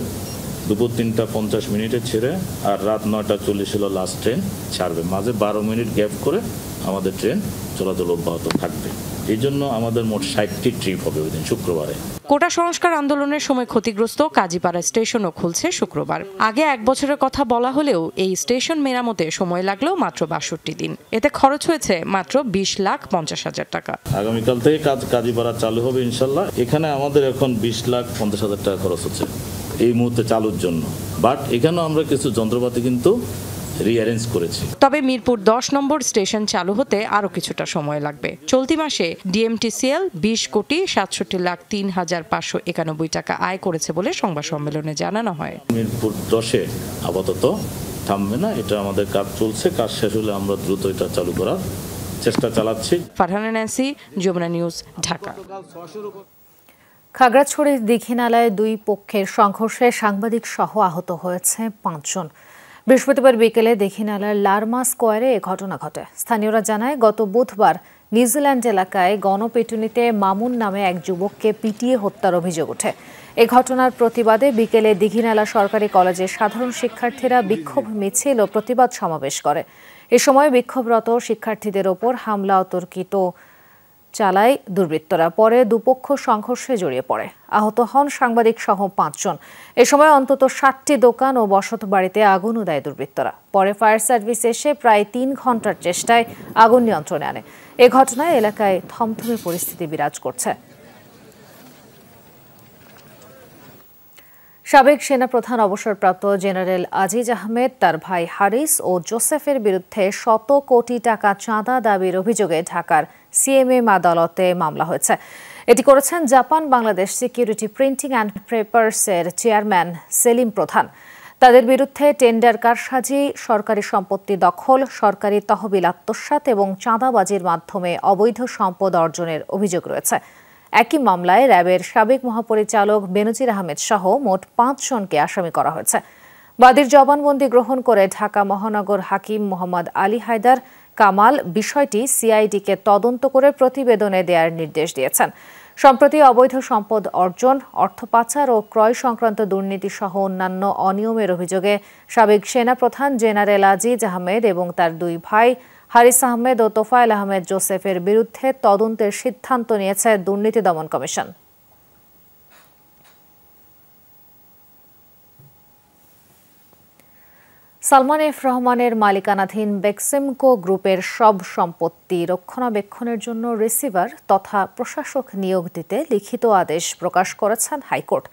[SPEAKER 24] দুপুর 3:50 ছেড়ে আর রাত 9:40 হলো লাস্ট ট্রেন ছাড়বে। মাঝে 12 মিনিট গ্যাপ করে আমাদের ট্রেন চলাচল অব্যাহত থাকবে। এই জন্য আমাদের মোট 60টি ট্রিপ হবে ওই দিন শুক্রবারে।
[SPEAKER 14] কোটা সংস্কার আন্দোলনের সময় ক্ষতিগ্রস্ত কাজীপাড়া স্টেশনও খুলছে শুক্রবার। আগে 1 বছরের কথা বলা হলেও এই স্টেশন মেরামতে সময় লাগলেও মাত্র 62 দিন। এতে খরচ হয়েছে মাত্র 20,50,000 টাকা।
[SPEAKER 24] আগামীকাল থেকে কাজীপাড়া চালু হবে ইনশাল্লাহ। এখানে আমাদের এখন 20,50,000 টাকা খরচ হচ্ছে এই মুহূর্তে চালুর জন্য। বাট এখানেও আমরা কিছু যন্ত্রপাতি কিন্তু রিঅ্যারেঞ্জ করেছি।
[SPEAKER 14] তবে মিরপুর 10 নম্বর স্টেশন চালু হতে আরও কিছুটা সময় লাগবে। চলতি মাসে ডিএমটিসিএল 20,67,03,591 টাকা আয় করেছে বলে সংবাদ সম্মেলনে জানানো হয়।
[SPEAKER 24] মিরপুর 10-এ আপাতত থামবে না, এটা আমাদের কাজ চলছে। কাজ শেষ হলে আমরা দ্রুত এটা চালু করার চেষ্টা চালাচ্ছি।
[SPEAKER 14] ফারহানা ন্যান্সি, যমুনা নিউজ, ঢাকা।
[SPEAKER 1] খাগড়াছড়ির দীঘিনালায় 2 পক্ষের সংঘর্ষে সাংবাদিক সহ আহত হয়েছে 5 জন। বৃহস্পতিবার বিকেলে দীঘিনালার লারমা স্কোয়ারে এ ঘটনা ঘটে। স্থানীয়রা জানায়, গত বুধবার নিউজিল্যান্ড এলাকায় গণপিটুনিতে মামুন নামে এক যুবককে পিটিয়ে হত্যার অভিযোগ ওঠে। এ ঘটনার প্রতিবাদে বিকেলে দীঘিনালা সরকারি কলেজের সাধারণ শিক্ষার্থীরা বিক্ষোভ মিছিল ও প্রতিবাদ সমাবেশ করে। এ সময় বিক্ষোভরত শিক্ষার্থীদের ওপর হামলা ও তর্কিত চালায় দুর্বৃত্তরা। পরে দুপক্ষ সংঘর্ষে জড়িয়ে পড়ে। আহত হন সাংবাদিক সহ 5 জন। এ সময় অন্তত 60টি দোকান ও বসত বাড়িতে আগুনও দেয় দুর্বৃত্তরা। পরে ফায়ার সার্ভিস এসে প্রায় 3 ঘন্টার চেষ্টায় আগুন নিয়ন্ত্রণে আনে। এ ঘটনায় এলাকায় থমথমে পরিস্থিতি বিরাজ করছে। সাবেক সেনাপ্রধান অবসরপ্রাপ্ত জেনারেল আজিজ আহমেদ তার ভাই হারিস ও জোসেফের বিরুদ্ধে 100 কোটি টাকা চাঁদা দাবির অভিযোগে ঢাকার সিএমএম আদালতে মামলা হয়েছে। এটি করেছেন Japan Bangladesh security printing and পেপারসের চেয়ারম্যান সেলিম প্রধান। তাদের বিরুদ্ধে টেন্ডার কারসাজি, সরকারি সম্পত্তি দখল, সরকারি তহবিল আত্মসাৎ এবং চাঁদাবাজির মাধ্যমে অবৈধ সম্পদ অর্জনের অভিযোগ রয়েছে। একই মামলায় র্যাবের সাবেক মহাপরিচালক বেনজির আহমেদ সহ মোট 5 জনকে আসামি করা হয়েছে। বাদীর জবানবন্দি গ্রহণ করে ঢাকা মহানগর হাকিম মোহাম্মদ আলী হায়দার কামাল বিষয়টি সিআইডিকে তদন্ত করে প্রতিবেদনে দেওয়ার নির্দেশ দিয়েছেন। সম্প্রতি অবৈধ সম্পদ অর্জন, অর্থ পাচার ও ক্রয় সংক্রান্ত দুর্নীতি সহ অন্যান্য অনিয়মের অভিযোগে সাবেক সেনাপ্রধান জেনারেল আজিজ আহমেদ এবং তার 2 ভাই হারিস আহমেদ ও তোফায়েল আহমেদ জোসেফের বিরুদ্ধে তদন্তের সিদ্ধান্ত নিয়েছে দুর্নীতি দমন কমিশন। সালমান এফ রহমানের মালিকানাধীন বেক্সিমকো গ্রুপের সব সম্পত্তি রক্ষণাবেক্ষণের জন্য রিসিভার তথা প্রশাসক নিয়োগ দিতে লিখিত আদেশ প্রকাশ করেছেন হাইকোর্ট।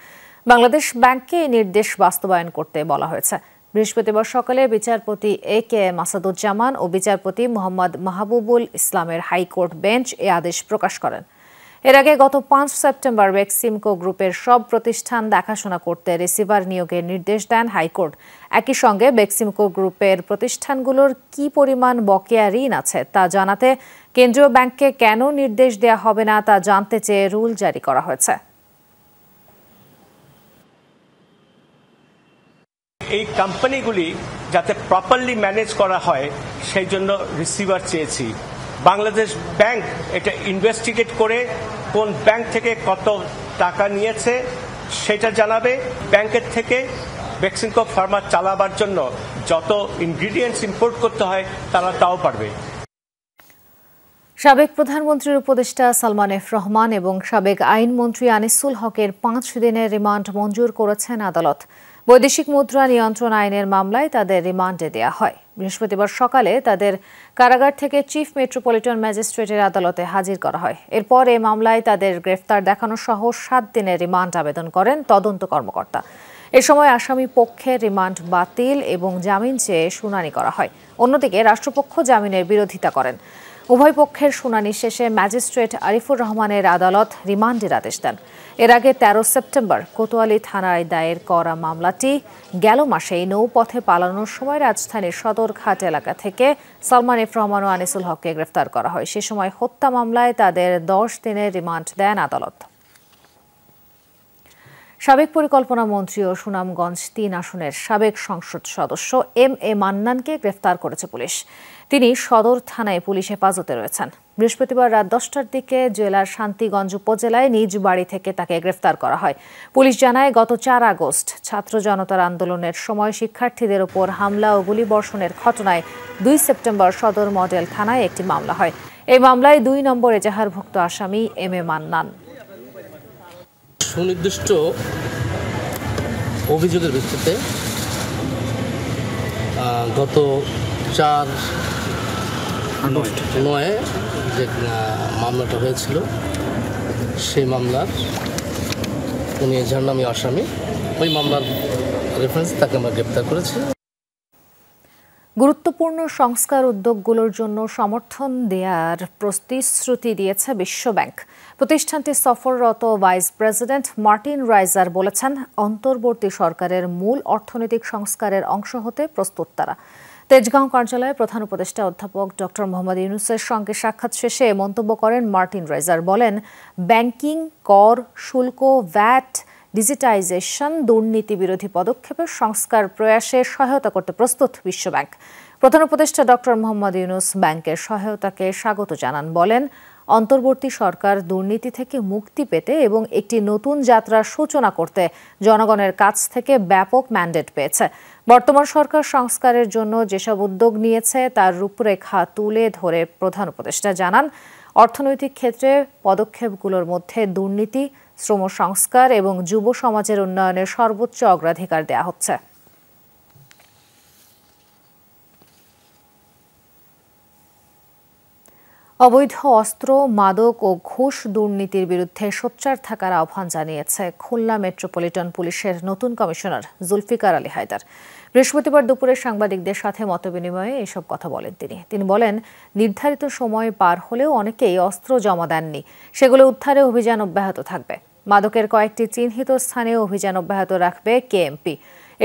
[SPEAKER 1] বাংলাদেশ ব্যাংককে এই নির্দেশ বাস্তবায়ন করতে বলা হয়েছে। বৃহস্পতিবার সকালে বিচারপতি A.K.M. আসাদুজ্জামান ও বিচারপতি মোহাম্মদ মাহবুবুল ইসলামের হাইকোর্ট বেঞ্চ এ আদেশ প্রকাশ করেন। এর আগে গত 5 সেপ্টেম্বর বেক্সিমকো গ্রুপের সব প্রতিষ্ঠান দেখাশোনা করতে রিসিভার নিয়োগের নির্দেশ দেন হাইকোর্ট। একই সঙ্গে বেক্সিমকো গ্রুপের প্রতিষ্ঠানগুলোর কি পরিমাণ বকেয়া ঋণ আছে তা জানাতে কেন্দ্রীয় ব্যাংককে কেন নির্দেশ দেওয়া হবে না তা জানতে চেয়ে রুল জারি করা হয়েছে।
[SPEAKER 9] এই কোম্পানিগুলি যাতে প্রপারলি ম্যানেজ করা হয় সেই জন্য রিসিভার চেয়েছি। বাংলাদেশ ব্যাংক এটা ইনভেস্টিগেট করে কোন ব্যাংক থেকে কত টাকা নিয়েছে সেটা জানাবে। ব্যাংকের থেকে বেক্সিমকো ফার্মা চালাবার জন্য যত ইনগ্রিডিয়েন্টস ইম্পোর্ট করতে হয় তারা তাও পারবে।
[SPEAKER 1] সাবেক প্রধানমন্ত্রীর উপদেষ্টা সালমান এফ রহমান এবং সাবেক আইনমন্ত্রী আনিসুল হকের 5 দিনের রিমান্ড মঞ্জুর করেছেন আদালত। বৈদেশিক মুদ্রা নিয়ন্ত্রণ আইনের মামলায় তাদের রিমান্ডে দেওয়া হয়। বৃহস্পতিবার সকালে তাদের কারাগার থেকে চিফ মেট্রোপলিটন ম্যাজিস্ট্রেটের আদালতে হাজির করা হয়। এরপর এই মামলায় তাদের গ্রেফতার দেখানো সহ 7 দিনের রিমান্ড আবেদন করেন তদন্ত কর্মকর্তা। এ সময় আসামি পক্ষের রিমান্ড বাতিল এবং জামিন চেয়ে শুনানি করা হয়। অন্যদিকে রাষ্ট্রপক্ষ জামিনের বিরোধিতা করেন। উভয় পক্ষের শুনানি শেষে ম্যাজিস্ট্রেট আরিফুর রহমানের আদালত রিমান্ডের আদেশ দেন। এর আগে 13 সেপ্টেম্বর কোতোয়ালি থানায় দায়ের করা মামলাটি গেল মাসেই নৌপথে পালানোর সময় রাজধানীর সদরঘাট এলাকা থেকে সালমান এফ রহমান ও আনিসুল হককে গ্রেফতার করা হয়। সে সময় হত্যা মামলায় তাদের 10 দিনের রিমান্ড দেন আদালত। সাবেক পরিকল্পনা মন্ত্রী ও সুনামগঞ্জ 3 আসনের সাবেক সংসদ সদস্য M.A. মান্নানকে গ্রেফতার করেছে পুলিশ। তিনি সদর থানায় পুলিশ হেফাজতে রয়েছেন। বৃহস্পতিবার রাত 10টার দিকে জেলার শান্তিগঞ্জ উপজেলায় নিজ বাড়ি থেকে তাকে গ্রেফতার করা হয়। পুলিশ জানায়, গত 4 আগস্ট ছাত্র জনতার আন্দোলনের সময় শিক্ষার্থীদের ওপর হামলা ও গুলিবর্ষণের ঘটনায় 2 সেপ্টেম্বর সদর মডেল থানায় একটি মামলা হয়। এই মামলায় 2 নম্বর এজাহারভুক্ত আসামি M.A. মান্নান।
[SPEAKER 11] সুনির্দিষ্ট অভিযোগের ভিত্তিতে গত 4/9 যে মামলাটা হয়েছিল সেই মামলার উনি এজাহারনামী আসামি, ওই মামলার রেফারেন্স তাকে আমরা গ্রেপ্তার করেছি।
[SPEAKER 1] গুরুত্বপূর্ণ সংস্কার উদ্যোগগুলোর জন্য সমর্থন দেওয়ার প্রতিশ্রুতি দিয়েছে বিশ্বব্যাংক। প্রতিষ্ঠানটির সফররত ভাইস প্রেসিডেন্ট মার্টিন রাইজার বলেছেন, অন্তর্বর্তী সরকারের মূল অর্থনৈতিক সংস্কারের অংশ হতে প্রস্তুত তারা। তেজগাঁও কার্যালয়ে প্রধান উপদেষ্টা অধ্যাপক ডক্টর মোহাম্মদ ইউনূসের সঙ্গে সাক্ষাৎ শেষে মন্তব্য করেন মার্টিন রাইজার। বলেন, ব্যাংকিং, কর, শুল্ক, ভ্যাট, ডিজিটাইজেশন, দুর্নীতি বিরোধী পদক্ষেপের সংস্কার প্রয়াসে সহায়তা করতে প্রস্তুত বিশ্বব্যাংক। প্রধান উপদেষ্টা ডক্টর মোহাম্মদ ইউনূস ব্যাংকের সহায়তাকে স্বাগত জানান। বলেন, অন্তর্বর্তী সরকার দুর্নীতি থেকে মুক্তি পেতে এবং একটি নতুন যাত্রার সূচনা করতে জনগণের কাছ থেকে ব্যাপক ম্যান্ডেট পেয়েছে। বর্তমান সরকার সংস্কারের জন্য যেসব উদ্যোগ নিয়েছে তার রূপরেখা তুলে ধরে প্রধান উপদেষ্টা জানান, অর্থনৈতিক ক্ষেত্রে পদক্ষেপগুলোর মধ্যে দুর্নীতি, শ্রম সংস্কার এবং যুব সমাজের উন্নয়নের সর্বোচ্চ অগ্রাধিকার দেওয়া হচ্ছে। অবৈধ অস্ত্র, মাদক ও ঘুষ দুর্নীতির বিরুদ্ধে সোচ্চার থাকার আহ্বান জানিয়েছে খুলনা মেট্রোপলিটন পুলিশের নতুন কমিশনার জুলফিকার আলী হায়দার। বৃহস্পতিবার দুপুরে সাংবাদিকদের সাথে মতবিনিময়ে এসব কথা বলেন তিনি বলেন, নির্ধারিত সময় পার হলেও অনেকেই অস্ত্র জমা দেননি, সেগুলো উদ্ধারে অভিযান অব্যাহত থাকবে। মাদকের কয়েকটি চিহ্নিত স্থানে অভিযান অব্যাহত রাখবে কেএমপি।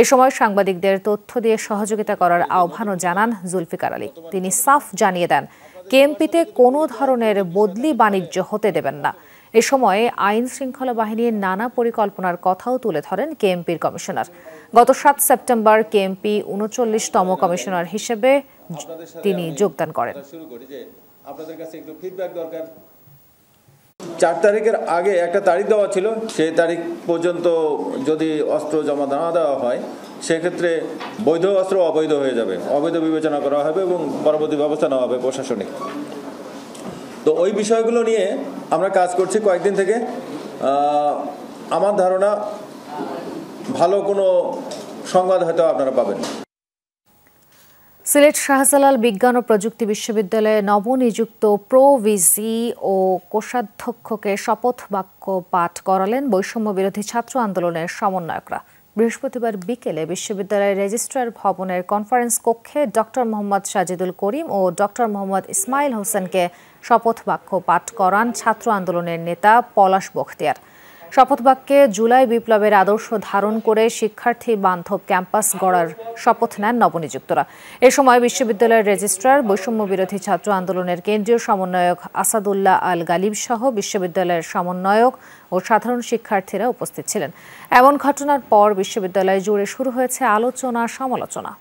[SPEAKER 1] এ সময় সাংবাদিকদের তথ্য দিয়ে সহযোগিতা করার আহ্বানও জানান জুলফিকার আলী। তিনি সাফ জানিয়ে দেন, কেএমপিতে কোনো ধরনের বদলি বাণিজ্য হতে দেবেন না। এ সময় আইন শৃঙ্খলা বাহিনীর নানা পরিকল্পনার কথাও তুলে ধরেন কেএমপির কমিশনার। গত 7 সেপ্টেম্বর কেএমপি 39তম কমিশনার হিসেবে তিনি যোগদান করেন।
[SPEAKER 4] 4 তারিখের আগে একটা তারিখ দেওয়া ছিল, সেই তারিখ পর্যন্ত যদি অস্ত্র জমা না দেওয়া হয় সেক্ষেত্রে বৈধ অস্ত্র অবৈধ হয়ে যাবে, অবৈধ বিবেচনা করা হবে এবং পরবর্তী ব্যবস্থা নেওয়া হবে প্রশাসনিক। তো ওই বিষয়গুলো নিয়ে আমরা কাজ করছি কয়েকদিন থেকে। আমার ধারণা ভালো কোনো সংবাদ হয়তো আপনারা পাবেন।
[SPEAKER 1] সিলেট শাহজালাল বিজ্ঞান ও প্রযুক্তি বিশ্ববিদ্যালয়ে নবনিযুক্ত প্রো-ভিসি ও কোষাধ্যক্ষকে শপথ বাক্য পাঠ করালেন বৈষম্য বিরোধী ছাত্র আন্দোলনের সমন্বয়করা। বৃহস্পতিবার বিকেলে বিশ্ববিদ্যালয়ের রেজিস্ট্রার ভবনের কনফারেন্স কক্ষে ডক্টর মোহাম্মদ সাজিদুল করিম ও ডক্টর মোহাম্মদ ইসমাইল হোসেনকে শপথ বাক্য পাঠ করান ছাত্র আন্দোলনের নেতা পলাশ বখতিয়ার। শপথ বাক্যে জুলাই বিপ্লবের আদর্শ ধারণ করে শিক্ষার্থী বান্ধব ক্যাম্পাস গড়ার শপথ নেন নবনিযুক্তরা। এ সময় বিশ্ববিদ্যালয়ের রেজিস্ট্রার, বৈষম্য বিরোধী ছাত্র আন্দোলনের কেন্দ্রীয় সমন্বয়ক আসাদুল্লাহ আল গালিব সহ বিশ্ববিদ্যালয়ের সমন্বয়ক ও সাধারণ শিক্ষার্থীরা উপস্থিত ছিলেন। এমন ঘটনার পর বিশ্ববিদ্যালয় জুড়ে শুরু হয়েছে আলোচনা সমালোচনা।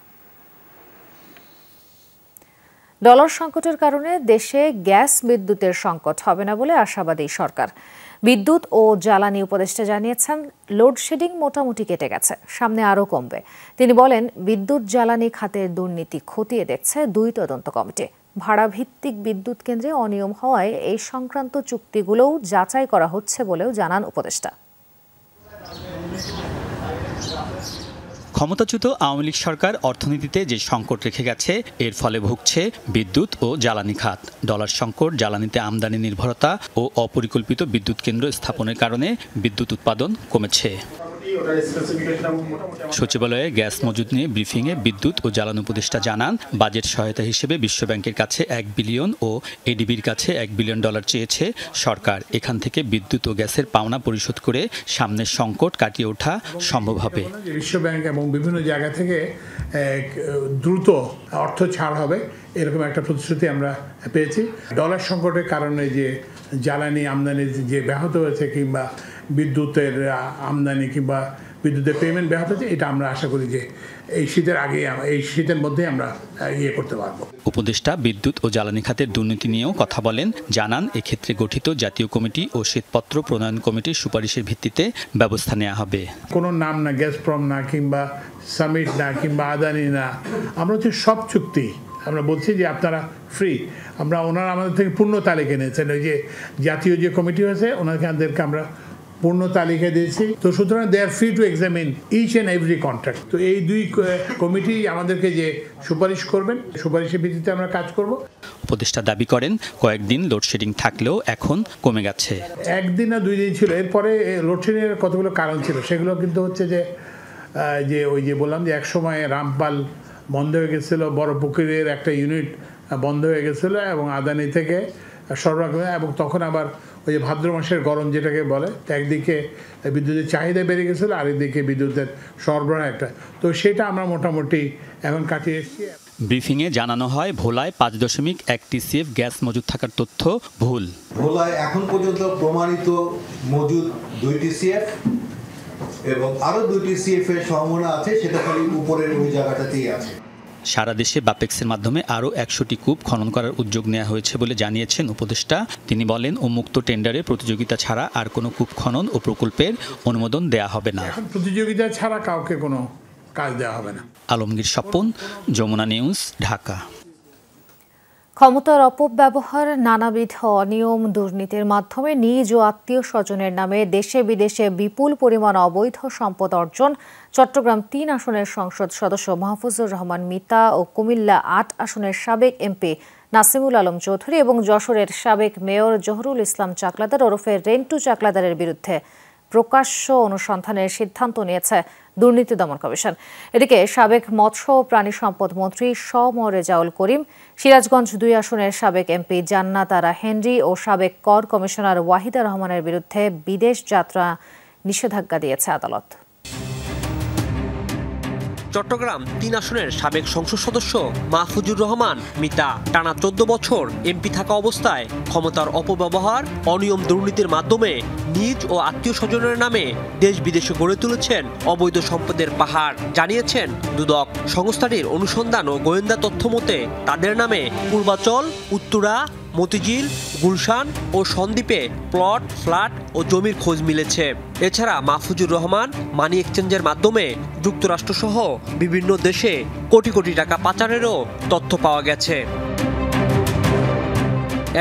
[SPEAKER 1] ডলার সংকটের কারণে দেশে গ্যাস বিদ্যুতের সংকট হবে না বলে আশাবাদী সরকার। বিদ্যুৎ ও জ্বালানি উপদেষ্টা জানিয়েছেন, লোডশেডিং মোটামুটি কেটে গেছে, সামনে আরও কমবে। তিনি বলেন, বিদ্যুৎ জ্বালানি খাতের দুর্নীতি খতিয়ে দেখছে 2 তদন্ত কমিটি। ভাড়া ভিত্তিক বিদ্যুৎ কেন্দ্রে অনিয়ম হওয়ায় এই সংক্রান্ত চুক্তিগুলোও যাচাই করা হচ্ছে বলেও জানান উপদেষ্টা।
[SPEAKER 12] ক্ষমতাচ্যুত আওয়ামী লীগ সরকার অর্থনীতিতে যে সংকট রেখে গেছে, এর ফলে ভুগছে বিদ্যুৎ ও জ্বালানি খাত। ডলার সংকট, জ্বালানিতে আমদানি নির্ভরতা ও অপরিকল্পিত বিদ্যুৎ কেন্দ্র স্থাপনের কারণে বিদ্যুৎ উৎপাদন কমেছে। সচিবালয়ে গ্যাস মজুদ নিয়ে ব্রিফিংয়ে বিদ্যুৎ ও জ্বালানি উপদেষ্টা জানান, বাজেট সহায়তা হিসেবে বিশ্বব্যাংকের কাছে 1 বিলিয়ন ও এডিবির কাছে $1 বিলিয়ন চেয়েছে সরকার। এখান থেকে বিদ্যুৎ ও গ্যাসের পাওনা পরিশোধ করে সামনের সংকট কাটিয়ে ওঠা সম্ভব হবে।
[SPEAKER 13] বিশ্বব্যাংক এবং বিভিন্ন জায়গা থেকে দ্রুত অর্থ ছাড় হবে, এরকম একটা প্রতিশ্রুতি আমরা পেয়েছি। ডলার সংকটের কারণে যে জ্বালানি আমদানি যে ব্যাহত হয়েছে, কিংবা বিদ্যুতের আমদানি কিংবা বিদ্যুতের পেমেন্ট ব্যাহত হচ্ছে, এটা আমরা আশা করি যে এই শীতের আগে, এই শীতের মধ্যে আমরা করতে পারবো।
[SPEAKER 12] উপদেষ্টা বিদ্যুৎ ও জ্বালানি খাতের দুর্নীতি নিয়েও কথা বলেন, জানান এক্ষেত্রে গঠিত জাতীয় কমিটি ও শ্বেতপত্র প্রণয়ন কমিটির সুপারিশের ভিত্তিতে ব্যবস্থা নেওয়া হবে।
[SPEAKER 13] কোনো নাম না, গ্যাসপ্রম না, কিংবা সামিট না, কিংবা আদানি না, আমরা হচ্ছে সব চুক্তি আমরা বলছি যে আপনারা ফ্রি। ওনারা আমাদের থেকে পূর্ণ তালিকা নিয়েছেন, ওই যে জাতীয় যে কমিটি হয়েছে ওনাদেরকে আমরা পূর্ণ তালিকা দিয়েছি। তো সুতরাং they are free to examine each and every contract. তো এই 2 কমিটি আমাদেরকে যে সুপারিশ করবেন, সুপারিশের ভিত্তিতে আমরা কাজ করব।
[SPEAKER 12] উপদেষ্টা দাবি করেন, কয়েকদিন লোডশেডিং থাকলেও এখন কমে গেছে। 1
[SPEAKER 13] দিন না 2 দিন ছিল, এরপরে লোডশেডিংয়ের কতগুলো কারণ ছিল, সেগুলো কিন্তু হচ্ছে যে ওই যে বললাম যে এক সময় রামপাল বন্ধ হয়ে গেছিলো, বড় পুকুরের একটা ইউনিট বন্ধ হয়ে গেছিলো এবং আদানি থেকে সরবরাহ, এবং তখন আবার ওই যে ভাদ্র মাসের গরম যেটাকে বলে, একদিকে বিদ্যুতের চাহিদা বেড়ে গেছিলো, আরেকদিকে বিদ্যুতের সরবরাহ একটা, তো সেটা আমরা মোটামুটি এখন কাটিয়ে এসেছি।
[SPEAKER 12] ব্রিফিংয়ে জানানো হয়, ভোলায় 5.1 TCF গ্যাস মজুদ থাকার তথ্য ভুল।
[SPEAKER 15] ভোলায় এখন পর্যন্ত প্রমাণিত মজুদ 2 TCF এবং আরো 2 TCF এর সম্ভাবনা আছে, সেটা খালি উপরের ওই জায়গাটাতেই আছে।
[SPEAKER 12] সারা দেশে বাপেক্সের মাধ্যমে আরও 100টি কূপ খনন করার উদ্যোগ নেওয়া হয়েছে বলে জানিয়েছেন উপদেষ্টা। তিনি বলেন, উন্মুক্ত টেন্ডারে প্রতিযোগিতা ছাড়া আর কোনো কূপ খনন ও প্রকল্পের অনুমোদন দেয়া হবে না।
[SPEAKER 13] প্রতিযোগিতা ছাড়া কাউকে কোনো কাজ দেওয়া হবে না।
[SPEAKER 12] আলমগীর স্বপন, যমুনা নিউজ, ঢাকা।
[SPEAKER 1] ক্ষমতার অপব্যবহার, নানাবিধ অনিয়ম দুর্নীতির মাধ্যমে নিজ ও আত্মীয় স্বজনের নামে দেশে বিদেশে বিপুল পরিমাণ অবৈধ সম্পদ অর্জন চট্টগ্রাম 3 আসনের সংসদ সদস্য মাহফুজুর রহমান মিতা ও কুমিল্লা 8 আসনের সাবেক এমপি নাসিমুল আলম চৌধুরী এবং যশোরের সাবেক মেয়র জহুরুল ইসলাম চাকলাদার ওরফে রেন্টু চাকলাদারের বিরুদ্ধে প্রকাশ্য অনুসন্ধানের সিদ্ধান্ত নিয়েছে দুর্নীতি দমন কমিশন। এদিকে সাবেক মৎস্য ও প্রাণী সম্পদ মন্ত্রী রেজাউল করিম, সিরাজগঞ্জ 2 আসনের সাবেক এমপি জান্নাত আরা হেনরি ও সাবেক কর কমিশনার ওয়াহিদা রহমানের বিরুদ্ধে বিদেশ যাত্রা নিষেধাজ্ঞা দিয়েছে আদালত।
[SPEAKER 10] চট্টগ্রাম 3 আসনের সাবেক সংসদ সদস্য মাহফুজুর রহমান মিতা টানা 14 বছর এমপি থাকা অবস্থায় ক্ষমতার অপব্যবহার, অনিয়ম দুর্নীতির মাধ্যমে নিজ ও আত্মীয় স্বজনের নামে দেশ বিদেশে গড়ে তুলেছেন অবৈধ সম্পদের পাহাড়, জানিয়েছেন দুদক। সংস্থাটির অনুসন্ধান ও গোয়েন্দা তথ্য মতে তাদের নামে পূর্বাচল, উত্তরা, মতিঝিল, গুলশান ও সন্দ্বীপে প্লট, ফ্ল্যাট ও জমির খোঁজ মিলেছে। এছাড়া মাহফুজুর রহমান মানি এক্সচেঞ্জের মাধ্যমে যুক্তরাষ্ট্রসহ বিভিন্ন দেশে কোটি কোটি টাকা পাচারেরও তথ্য পাওয়া গেছে।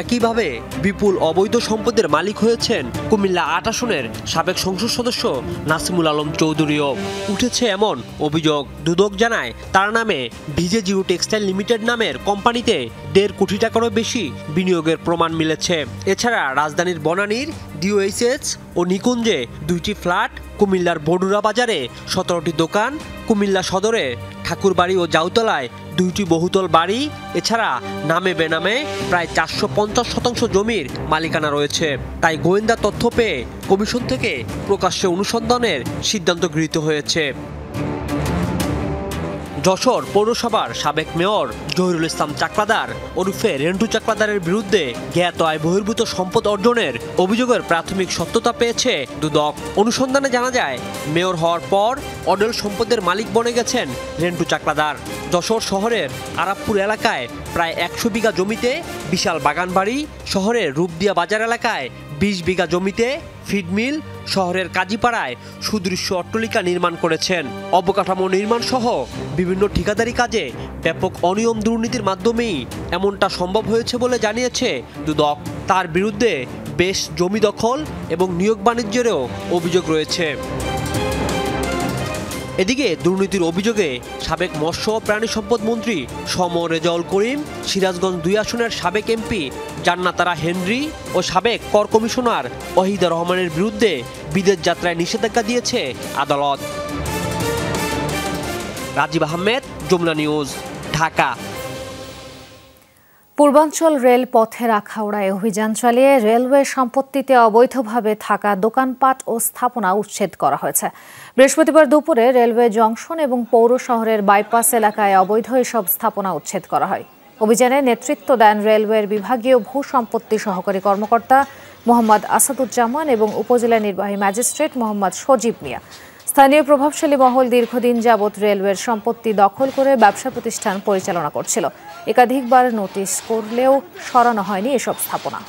[SPEAKER 10] একইভাবে বিপুল অবৈধ সম্পদের মালিক হয়েছেন কুমিল্লা 8 আসনের সাবেক সংসদ সদস্য নাসিমুল আলম চৌধুরীও। উঠেছে এমন অভিযোগ, দুদক জানায় তার নামে ভিজে জিও টেক্সটাইল লিমিটেড নামের কোম্পানিতে 1.5 কোটি টাকারও বেশি বিনিয়োগের প্রমাণ মিলেছে। এছাড়া রাজধানীর বনানীর ডিওএইচএস ও নিকুঞ্জে 2টি ফ্ল্যাট, কুমিল্লার বডুরা বাজারে 17টি দোকান, কুমিল্লা সদরে ঠাকুরবাড়ি ও জাউতলায় 2টি বহুতল বাড়ি, এছাড়া নামে বেনামে প্রায় 450% জমির মালিকানা রয়েছে। তাই গোয়েন্দা তথ্য পেয়ে কমিশন থেকে প্রকাশ্যে অনুসন্ধানের সিদ্ধান্ত গৃহীত হয়েছে। যশোর পৌরসভার সাবেক মেয়র জহুরুল ইসলাম চাকলাদার ওরফে রেন্টু চাকলাদারের বিরুদ্ধে জ্ঞাত আয় বহির্ভূত সম্পদ অর্জনের অভিযোগের প্রাথমিক সত্যতা পেয়েছে দুদক। অনুসন্ধানে জানা যায়, মেয়র হওয়ার পর অডেল সম্পদের মালিক বনে গেছেন রেন্টু চাকলাদার। যশোর শহরের আরাবপুর এলাকায় প্রায় 100 বিঘা জমিতে বিশাল বাগান বাড়ি, শহরের রূপদিয়া বাজার এলাকায় 20 বিঘা জমিতে ফিড মিল, শহরের কাজীপাড়ায় সুদৃশ্য অট্টালিকা নির্মাণ করেছেন। অবকাঠামো নির্মাণ সহ বিভিন্ন ঠিকাদারি কাজে ব্যাপক অনিয়ম দুর্নীতির মাধ্যমেই এমনটা সম্ভব হয়েছে বলে জানিয়েছে দুদক। তার বিরুদ্ধে বেশ জমি দখল এবং নিয়োগ বাণিজ্যেরও অভিযোগ রয়েছে। এদিকে দুর্নীতির অভিযোগে সাবেক মৎস্য ও প্রাণী সম্পদ মন্ত্রী রেজাউল করিম, সিরাজগঞ্জ 2 আসনের সাবেক এমপি জান্নাত আরা হেনরি ও সাবেক কর কমিশনার ওয়াহিদা রহমানের বিরুদ্ধে বিদেশ যাত্রায় নিষেধাজ্ঞা দিয়েছে আদালত। রাজীব আহমেদ, যমুনা নিউজ, ঢাকা।
[SPEAKER 1] পূর্বাঞ্চল রেল পথের আখাউড়ায় অভিযান চালিয়ে রেলওয়ে সম্পত্তিতে অবৈধভাবে থাকা দোকানপাট ও স্থাপনা উচ্ছেদ করা হয়েছে। বৃহস্পতিবার দুপুরে রেলওয়ে জংশন এবং পৌর শহরের বাইপাস এলাকায় অবৈধ এসব স্থাপনা উচ্ছেদ করা হয়। অভিযানে নেতৃত্ব দেন রেলওয়ের বিভাগীয় ভূ সম্পত্তি সহকারী কর্মকর্তা মোহাম্মদ আসাদুজ্জামান এবং উপজেলা নির্বাহী ম্যাজিস্ট্রেট মোহাম্মদ সজীব মিয়া। স্থানীয় প্রভাবশালী মহল দীর্ঘদিন যাবৎ রেলওয়ের সম্পত্তি দখল করে ব্যবসা প্রতিষ্ঠান পরিচালনা করছিল। একাধিকবার নোটিশ করলেও সরানো হয়নি এসব স্থাপনা।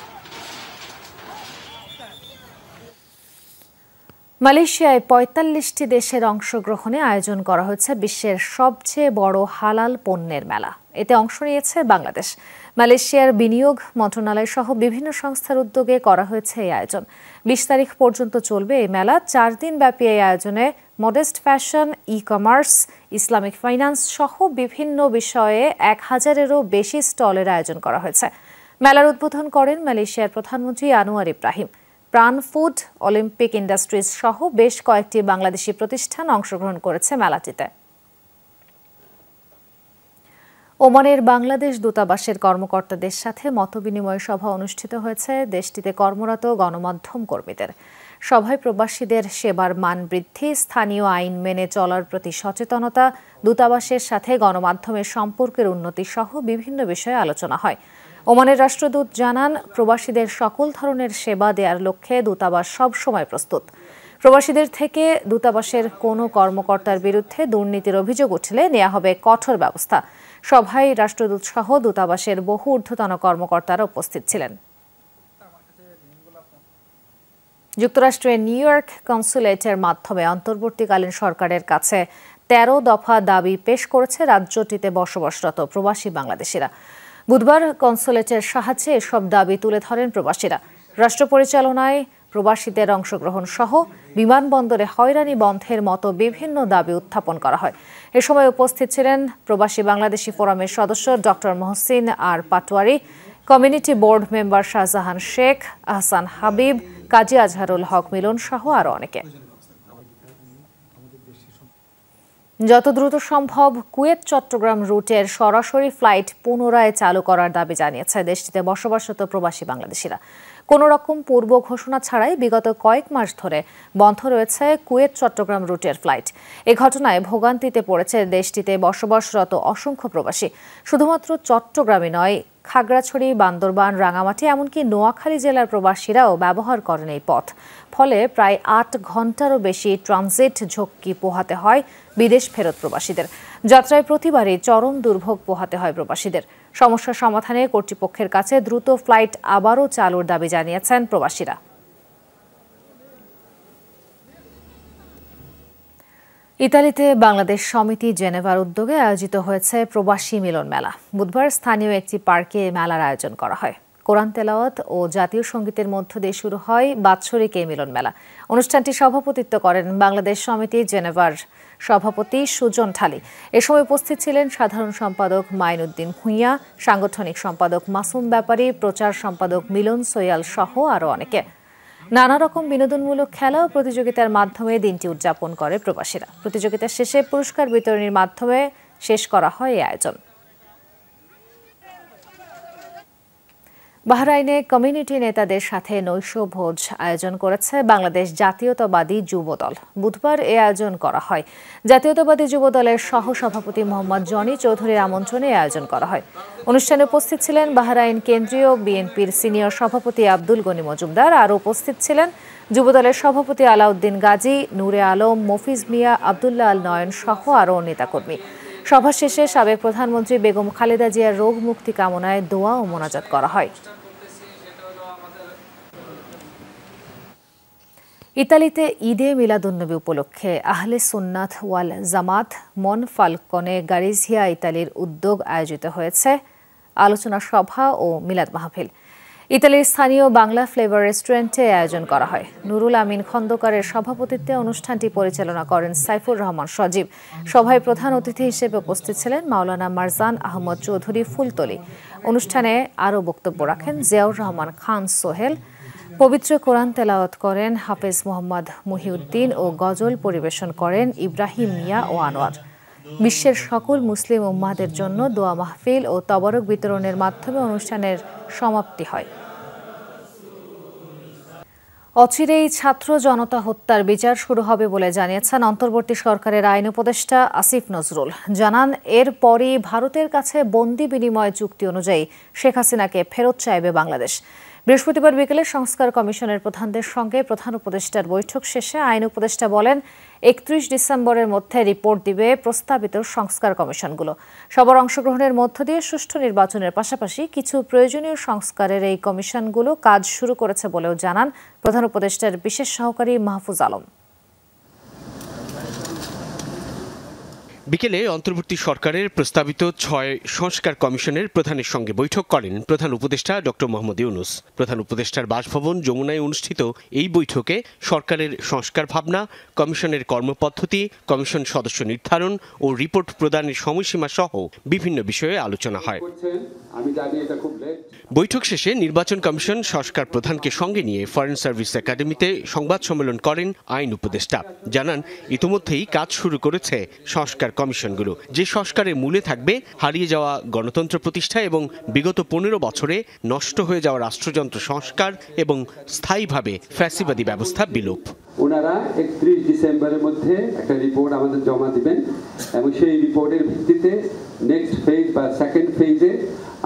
[SPEAKER 1] মালয়েশিয়ায় ৪৫টি দেশের অংশগ্রহণে আয়োজন করা হয়েছে বিশ্বের সবচেয়ে বড় হালাল পণ্যের মেলা। এতে অংশ নিয়েছে বাংলাদেশ। মালয়েশিয়ার বিনিয়োগ মন্ত্রণালয় সহ বিভিন্ন সংস্থার উদ্যোগে করা হয়েছে এই আয়োজন। ২০ তারিখ পর্যন্ত চলবে এই মেলা। 4 দিন ব্যাপী এই আয়োজনে modest fashion, e commerce, Islamic finance সহ বিভিন্ন বিষয়ে ১,০০০-এরও বেশি স্টলের আয়োজন করা হয়েছে। মেলার উদ্বোধন করেন মালয়েশিয়ার প্রধানমন্ত্রী আনোয়ার ইব্রাহিম। প্রাণ ফুড, অলিম্পিক ইন্ডাস্ট্রিজ সহ বেশ কয়েকটি বাংলাদেশি প্রতিষ্ঠান অংশগ্রহণ করেছে মেলাটিতে। ওমানের বাংলাদেশ দূতাবাসের কর্মকর্তাদের সাথে মতবিনিময় সভা অনুষ্ঠিত হয়েছে দেশটিতে কর্মরত গণমাধ্যম কর্মীদের। সভায় প্রবাসীদের সেবার মান বৃদ্ধি, স্থানীয় আইন মেনে চলার প্রতি সচেতনতা, দূতাবাসের সাথে গণমাধ্যমের সম্পর্কের উন্নতি সহ বিভিন্ন বিষয়ে আলোচনা হয়। ওমানের রাষ্ট্রদূত জানান, প্রবাসীদের সকল ধরনের সেবা দেওয়ার লক্ষ্যে দূতাবাস সবসময় প্রস্তুত। প্রবাসীদের থেকে দূতাবাসের কোনো কর্মকর্তার বিরুদ্ধে দুর্নীতির অভিযোগ উঠলে নেওয়া হবে কঠোর ব্যবস্থা। সভায় রাষ্ট্রদূত সহ দূতাবাসের বহু ঊর্ধ্বতন কর্মকর্তারা উপস্থিত ছিলেন। যুক্তরাষ্ট্রের নিউ ইয়র্ক কনসুলেটের মাধ্যমে অন্তর্বর্তীকালীন সরকারের কাছে 13 দফা দাবি পেশ করেছে রাজ্যটিতে বসবাসরত প্রবাসী বাংলাদেশিরা। বুধবার কনসুলেটের সাহায্যে এসব দাবি তুলে ধরেন প্রবাসীরা। রাষ্ট্র পরিচালনায় প্রবাসীদের অংশগ্রহণ সহ বিমানবন্দরে হয়রানি বন্ধের মতো বিভিন্ন দাবি উত্থাপন করা হয়। এ সময় উপস্থিত ছিলেন প্রবাসী বাংলাদেশি ফোরামের সদস্য doctor Mohsin R Patwari, community board member Shahjahan Sheikh, Ahsan Habib, Kazi Azharul Haque Milon সহ আরো অনেকে। যত দ্রুত সম্ভব কুয়েত চট্টগ্রাম রুটের সরাসরি ফ্লাইট পুনরায় চালু করার দাবি জানিয়েছে দেশটিতে বসবাসরত প্রবাসী বাংলাদেশিরা। কোনো রকম পূর্ব ঘোষণা ছাড়াই বিগত কয়েক মাস ধরে বন্ধ রয়েছে কুয়েত চট্টগ্রাম রুটের ফ্লাইট। এ ঘটনায় ভোগান্তিতে পড়েছে দেশটিতে বসবাসরত অসংখ্য প্রবাসী। শুধুমাত্র চট্টগ্রামই নয়, খাগড়াছড়ি, বান্দরবান, রাঙামাটি এমনকি নোয়াখালী জেলার প্রবাসীরাও ব্যবহার করেন এই পথ। ফলে প্রায় ৮ ঘন্টারও বেশি ট্রানজিট ঝক্কি পোহাতে হয় বিদেশ ফেরত প্রবাসীদের। যাত্রায় প্রতিবারই চরম দুর্ভোগ পোহাতে হয় প্রবাসীদের। সমস্যা সমাধানে কর্তৃপক্ষের কাছে দ্রুত ফ্লাইট আবারও চালুর দাবি জানিয়েছেন প্রবাসীরা। ইতালিতে বাংলাদেশ সমিতি জেনেভার উদ্যোগে আয়োজিত হয়েছে প্রবাসী মিলন মেলা। বুধবার স্থানীয় একটি পার্কে মেলার আয়োজন করা হয়। কোরআন তেলাওয়াত ও জাতীয় সঙ্গীতের মধ্য দিয়ে শুরু হয় বাৎসরিক এই মিলন মেলা। অনুষ্ঠানটি সভাপতিত্ব করেন বাংলাদেশ সমিতি জেনেভার সভাপতি সুজন ঠালি। এ সময় উপস্থিত ছিলেন সাধারণ সম্পাদক মাইনুদ্দিন ভূঁইয়া, সাংগঠনিক সম্পাদক মাসুম ব্যাপারী, প্রচার সম্পাদক মিলন সৈয়াল সহ আরো অনেকে। নানা রকম বিনোদনমূলক খেলা ও প্রতিযোগিতার মাধ্যমে দিনটি উদযাপন করে প্রবাসীরা। প্রতিযোগিতা শেষে পুরস্কার বিতরণের মাধ্যমে শেষ করা হয় এই আয়োজন। বাহরাইনে কমিউনিটি নেতাদের সাথে নৈশভোজ আয়োজন করেছে বাংলাদেশ জাতীয়তাবাদী যুবদল। বুধবার এ আয়োজন করা হয়। জাতীয়তাবাদী যুবদলের সহসভাপতি মোহাম্মদ জনি চৌধুরীর আমন্ত্রণে আয়োজন করা হয়। অনুষ্ঠানে উপস্থিত ছিলেন বাহরাইন কেন্দ্রীয় বিএনপির সিনিয়র সভাপতি আব্দুল গনি মজুমদার। আর উপস্থিত ছিলেন যুবদলের সভাপতি আলাউদ্দিন গাজী, নূরে আলম, মফিজ মিয়া, আবদুল্লাহ আল নয়ন সহ আরও নেতাকর্মী। সভা শেষে সাবেক প্রধানমন্ত্রী বেগম খালেদা জিয়ার রোগ মুক্তি কামনায় দোয়া ও মোনাজাত করা হয়। ইতালিতে ঈদে মিলাদুন্নবী উপলক্ষে আহলে সুন্নাত ওয়াল জামাত মনফালকনে গারিজিয়া ইতালির উদ্যোগ আয়োজিত হয়েছে আলোচনা সভা ও মিলাদ মাহফিল। ইতালির স্থানীয় বাংলা ফ্লেভার রেস্টুরেন্টে আয়োজন করা হয়। নুরুল আমিন খন্দকারের সভাপতিত্বে অনুষ্ঠানটি পরিচালনা করেন সাইফুর রহমান সজীব। সভায় প্রধান অতিথি হিসেবে উপস্থিত ছিলেন মাওলানা মারজান আহমদ চৌধুরী ফুলতলি। অনুষ্ঠানে আরও বক্তব্য রাখেন জিয়াউর রহমান খান সোহেল। পবিত্র কোরআন তেলাওয়াত করেন হাফেজ মোহাম্মদ মুহিউদ্দিন ও গজল পরিবেশন করেন ইব্রাহিম মিয়া ও আনোয়ার। বিশ্বের সকল মুসলিম উম্মাহদের জন্য দোয়া মাহফিল ও তবারক বিতরণের মাধ্যমে অনুষ্ঠানের সমাপ্তি হয়। অচিরেই ছাত্র জনতা হত্যার বিচার শুরু হবে বলে জানিয়েছেন অন্তর্বর্তী সরকারের আইন উপদেষ্টা আসিফ নজরুল। জানান, এরপরই ভারতের কাছে বন্দি বিনিময় চুক্তি অনুযায়ী শেখ হাসিনাকে ফেরত চাইবে বাংলাদেশ। বৃহস্পতিবার বিকেলে সংস্কার কমিশনের প্রধানদের সঙ্গে প্রধান উপদেষ্টার বৈঠক শেষে আইন উপদেষ্টা বলেন, ৩১ ডিসেম্বরের মধ্যে রিপোর্ট দিবে প্রস্তাবিত সংস্কার কমিশনগুলো। সবার অংশগ্রহণের মধ্য দিয়ে সুষ্ঠু নির্বাচনের পাশাপাশি কিছু প্রয়োজনীয় সংস্কারের এই কমিশনগুলো কাজ শুরু করেছে বলেও জানান প্রধান উপদেষ্টার বিশেষ সহকারী মাহফুজ আলম।
[SPEAKER 5] বিকেলে অন্তর্বর্তী সরকারের প্রস্তাবিত ৬ সংস্কার কমিশনের প্রধানের সঙ্গে বৈঠক করেন প্রধান উপদেষ্টা ডক্টর মোহাম্মদ ইউনূস। প্রধান উপদেষ্টার বাসভবন যমুনায় অনুষ্ঠিত এই বৈঠকে সরকারের সংস্কার ভাবনা, কমিশনের কর্মপদ্ধতি, কমিশন সদস্য নির্ধারণ ও রিপোর্ট প্রদানের সময়সীমা সহ বিভিন্ন বিষয়ে আলোচনা হয়। বৈঠক শেষে নির্বাচন কমিশন সংস্কার প্রধানকে সঙ্গে নিয়ে ফরেন সার্ভিস একাডেমিতে সংবাদ সম্মেলন করেন আইন উপদেষ্টা। জানান, ইতিমধ্যেই কাজ শুরু করেছে সংস্কার কমিশনগুলো। যে সংস্কারের মূলে থাকবে হারিয়ে যাওয়া গণতন্ত্র প্রতিষ্ঠা এবং বিগত ১৫ বছরে নষ্ট হয়ে যাওয়া রাষ্ট্রযন্ত্র সংস্কার এবং স্থায়ীভাবে ফ্যাসিবাদী ব্যবস্থা বিলোপ।
[SPEAKER 16] ওনারা ৩১ ডিসেম্বরের মধ্যে একটা রিপোর্ট আমাদের জমা দিবেন এবং সেই রিপোর্টের ভিত্তিতে নেক্সট ফেজ বা সেকেন্ড ফেজে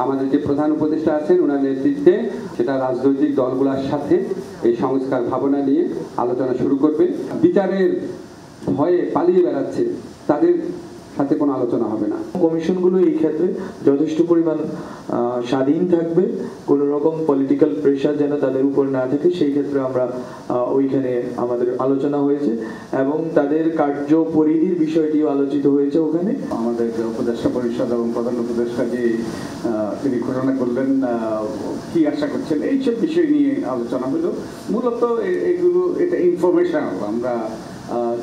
[SPEAKER 16] আমাদের যে প্রধান উপদেষ্টা আছেন ওনার নেতৃত্বে সেটা রাজনৈতিক দলগুলোর সাথে এই সংস্কার ভাবনা নিয়ে আলোচনা শুরু করবে। বিচারের ভয়ে পালিয়ে বেড়াচ্ছে তাদের সাথে কোনো আলোচনা হবে না।
[SPEAKER 18] কমিশনগুলো এই ক্ষেত্রে যথেষ্ট পরিমাণ স্বাধীন থাকবে, কোনো রকম পলিটিক্যাল প্রেশার যেন তাদের উপর না থাকে, সেই ক্ষেত্রে আমরা ওইখানে আমাদের আলোচনা হয়েছে এবং তাদের কার্য পরিধির বিষয়টিও আলোচিত হয়েছে ওখানে।
[SPEAKER 19] আমাদের উপদেষ্টা পরিষদ এবং প্রধান উপদেষ্টা যে তিনি ঘোষণা করলেন কি আশা করছেন এইসব বিষয় নিয়ে আলোচনা হলো। মূলত এগুলো এটা ইনফরমেশনাল, আমরা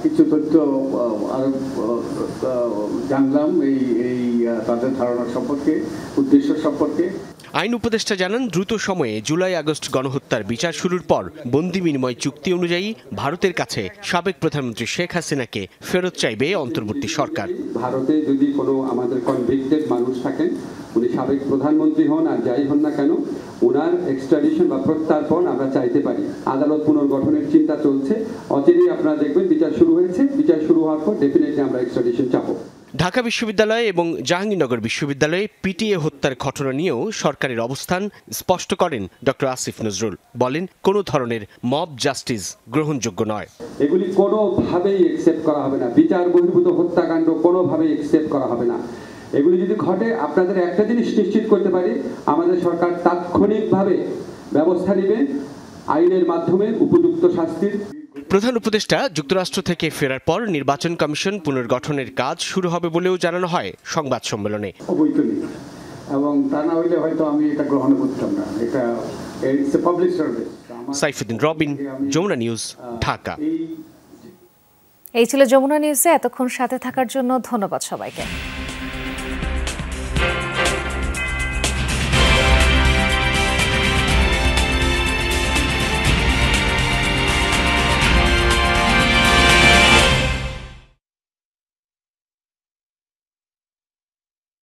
[SPEAKER 19] কিছু তথ্য আরো জানলাম এই তাদের ধারণা সম্পর্কে, উদ্দেশ্য সম্পর্কে।
[SPEAKER 5] আইন উপদেষ্টা জানান, দ্রুত সময়ে জুলাই আগস্ট গণহত্যার বিচার শুরুর পর বন্দি বিনিময় চুক্তি অনুযায়ী ভারতের কাছে সাবেক প্রধানমন্ত্রী শেখ হাসিনাকে ফেরত চাইবে অন্তর্বর্তী সরকার।
[SPEAKER 16] ভারতে যদি কোনো আমাদের কনভিক্টেড মানুষ থাকেন, উনি সাবেক প্রধানমন্ত্রী হন আর যাই হন না কেন, ওনার এক্সট্রাডিশন বা প্রত্যার্পণ আমরা চাইতে পারি। আদালত পুনর্গঠনের চিন্তা চলছে, অচিরেই আপনারা দেখবেন বিচার শুরু হয়েছে, বিচার শুরু হওয়ার পর ডেফিনেটলি আমরা এক্সট্রাডিশন চাবো।
[SPEAKER 5] ঢাকা বিশ্ববিদ্যালয় এবং জাহাঙ্গীরনগর বিশ্ববিদ্যালয়ে পিটিএ হত্যার ঘটনা নিয়েও সরকারের অবস্থান স্পষ্ট করেন ডক্টর আসিফ নজরুল। বলেন, কোনো ধরনের মব জাস্টিস গ্রহণযোগ্য নয়।
[SPEAKER 16] এগুলি কোনোভাবেই একসেপ্ট করা হবে না, বিচার বহির্ভূত হত্যাকাণ্ড কোনোভাবেই একসেপ্ট করা হবে না। এগুলি যদি ঘটে, আপনাদের একটা জিনিস নিশ্চিত করতে পারি, আমাদের সরকার তাৎক্ষণিকভাবে ব্যবস্থা নেবে আইনের মাধ্যমে উপযুক্ত শাস্তির।
[SPEAKER 5] প্রধান উপদেষ্টা যুক্তরাষ্ট্র থেকে ফেরার পর নির্বাচন কমিশন পুনর্গঠনের কাজ শুরু হবে বলেও জানানো হয় সংবাদ সম্মেলনে।
[SPEAKER 19] অবৈতনিক এবং তা না হইলে হয়তো আমি এটা গ্রহণ করতাম না, এটা public service.
[SPEAKER 5] Saifuddin Robin, Jamuna news, Dhaka.
[SPEAKER 1] এই ছিল যমুনা নিউজে এতক্ষণ সাথে থাকার জন্য ধন্যবাদ সবাইকে।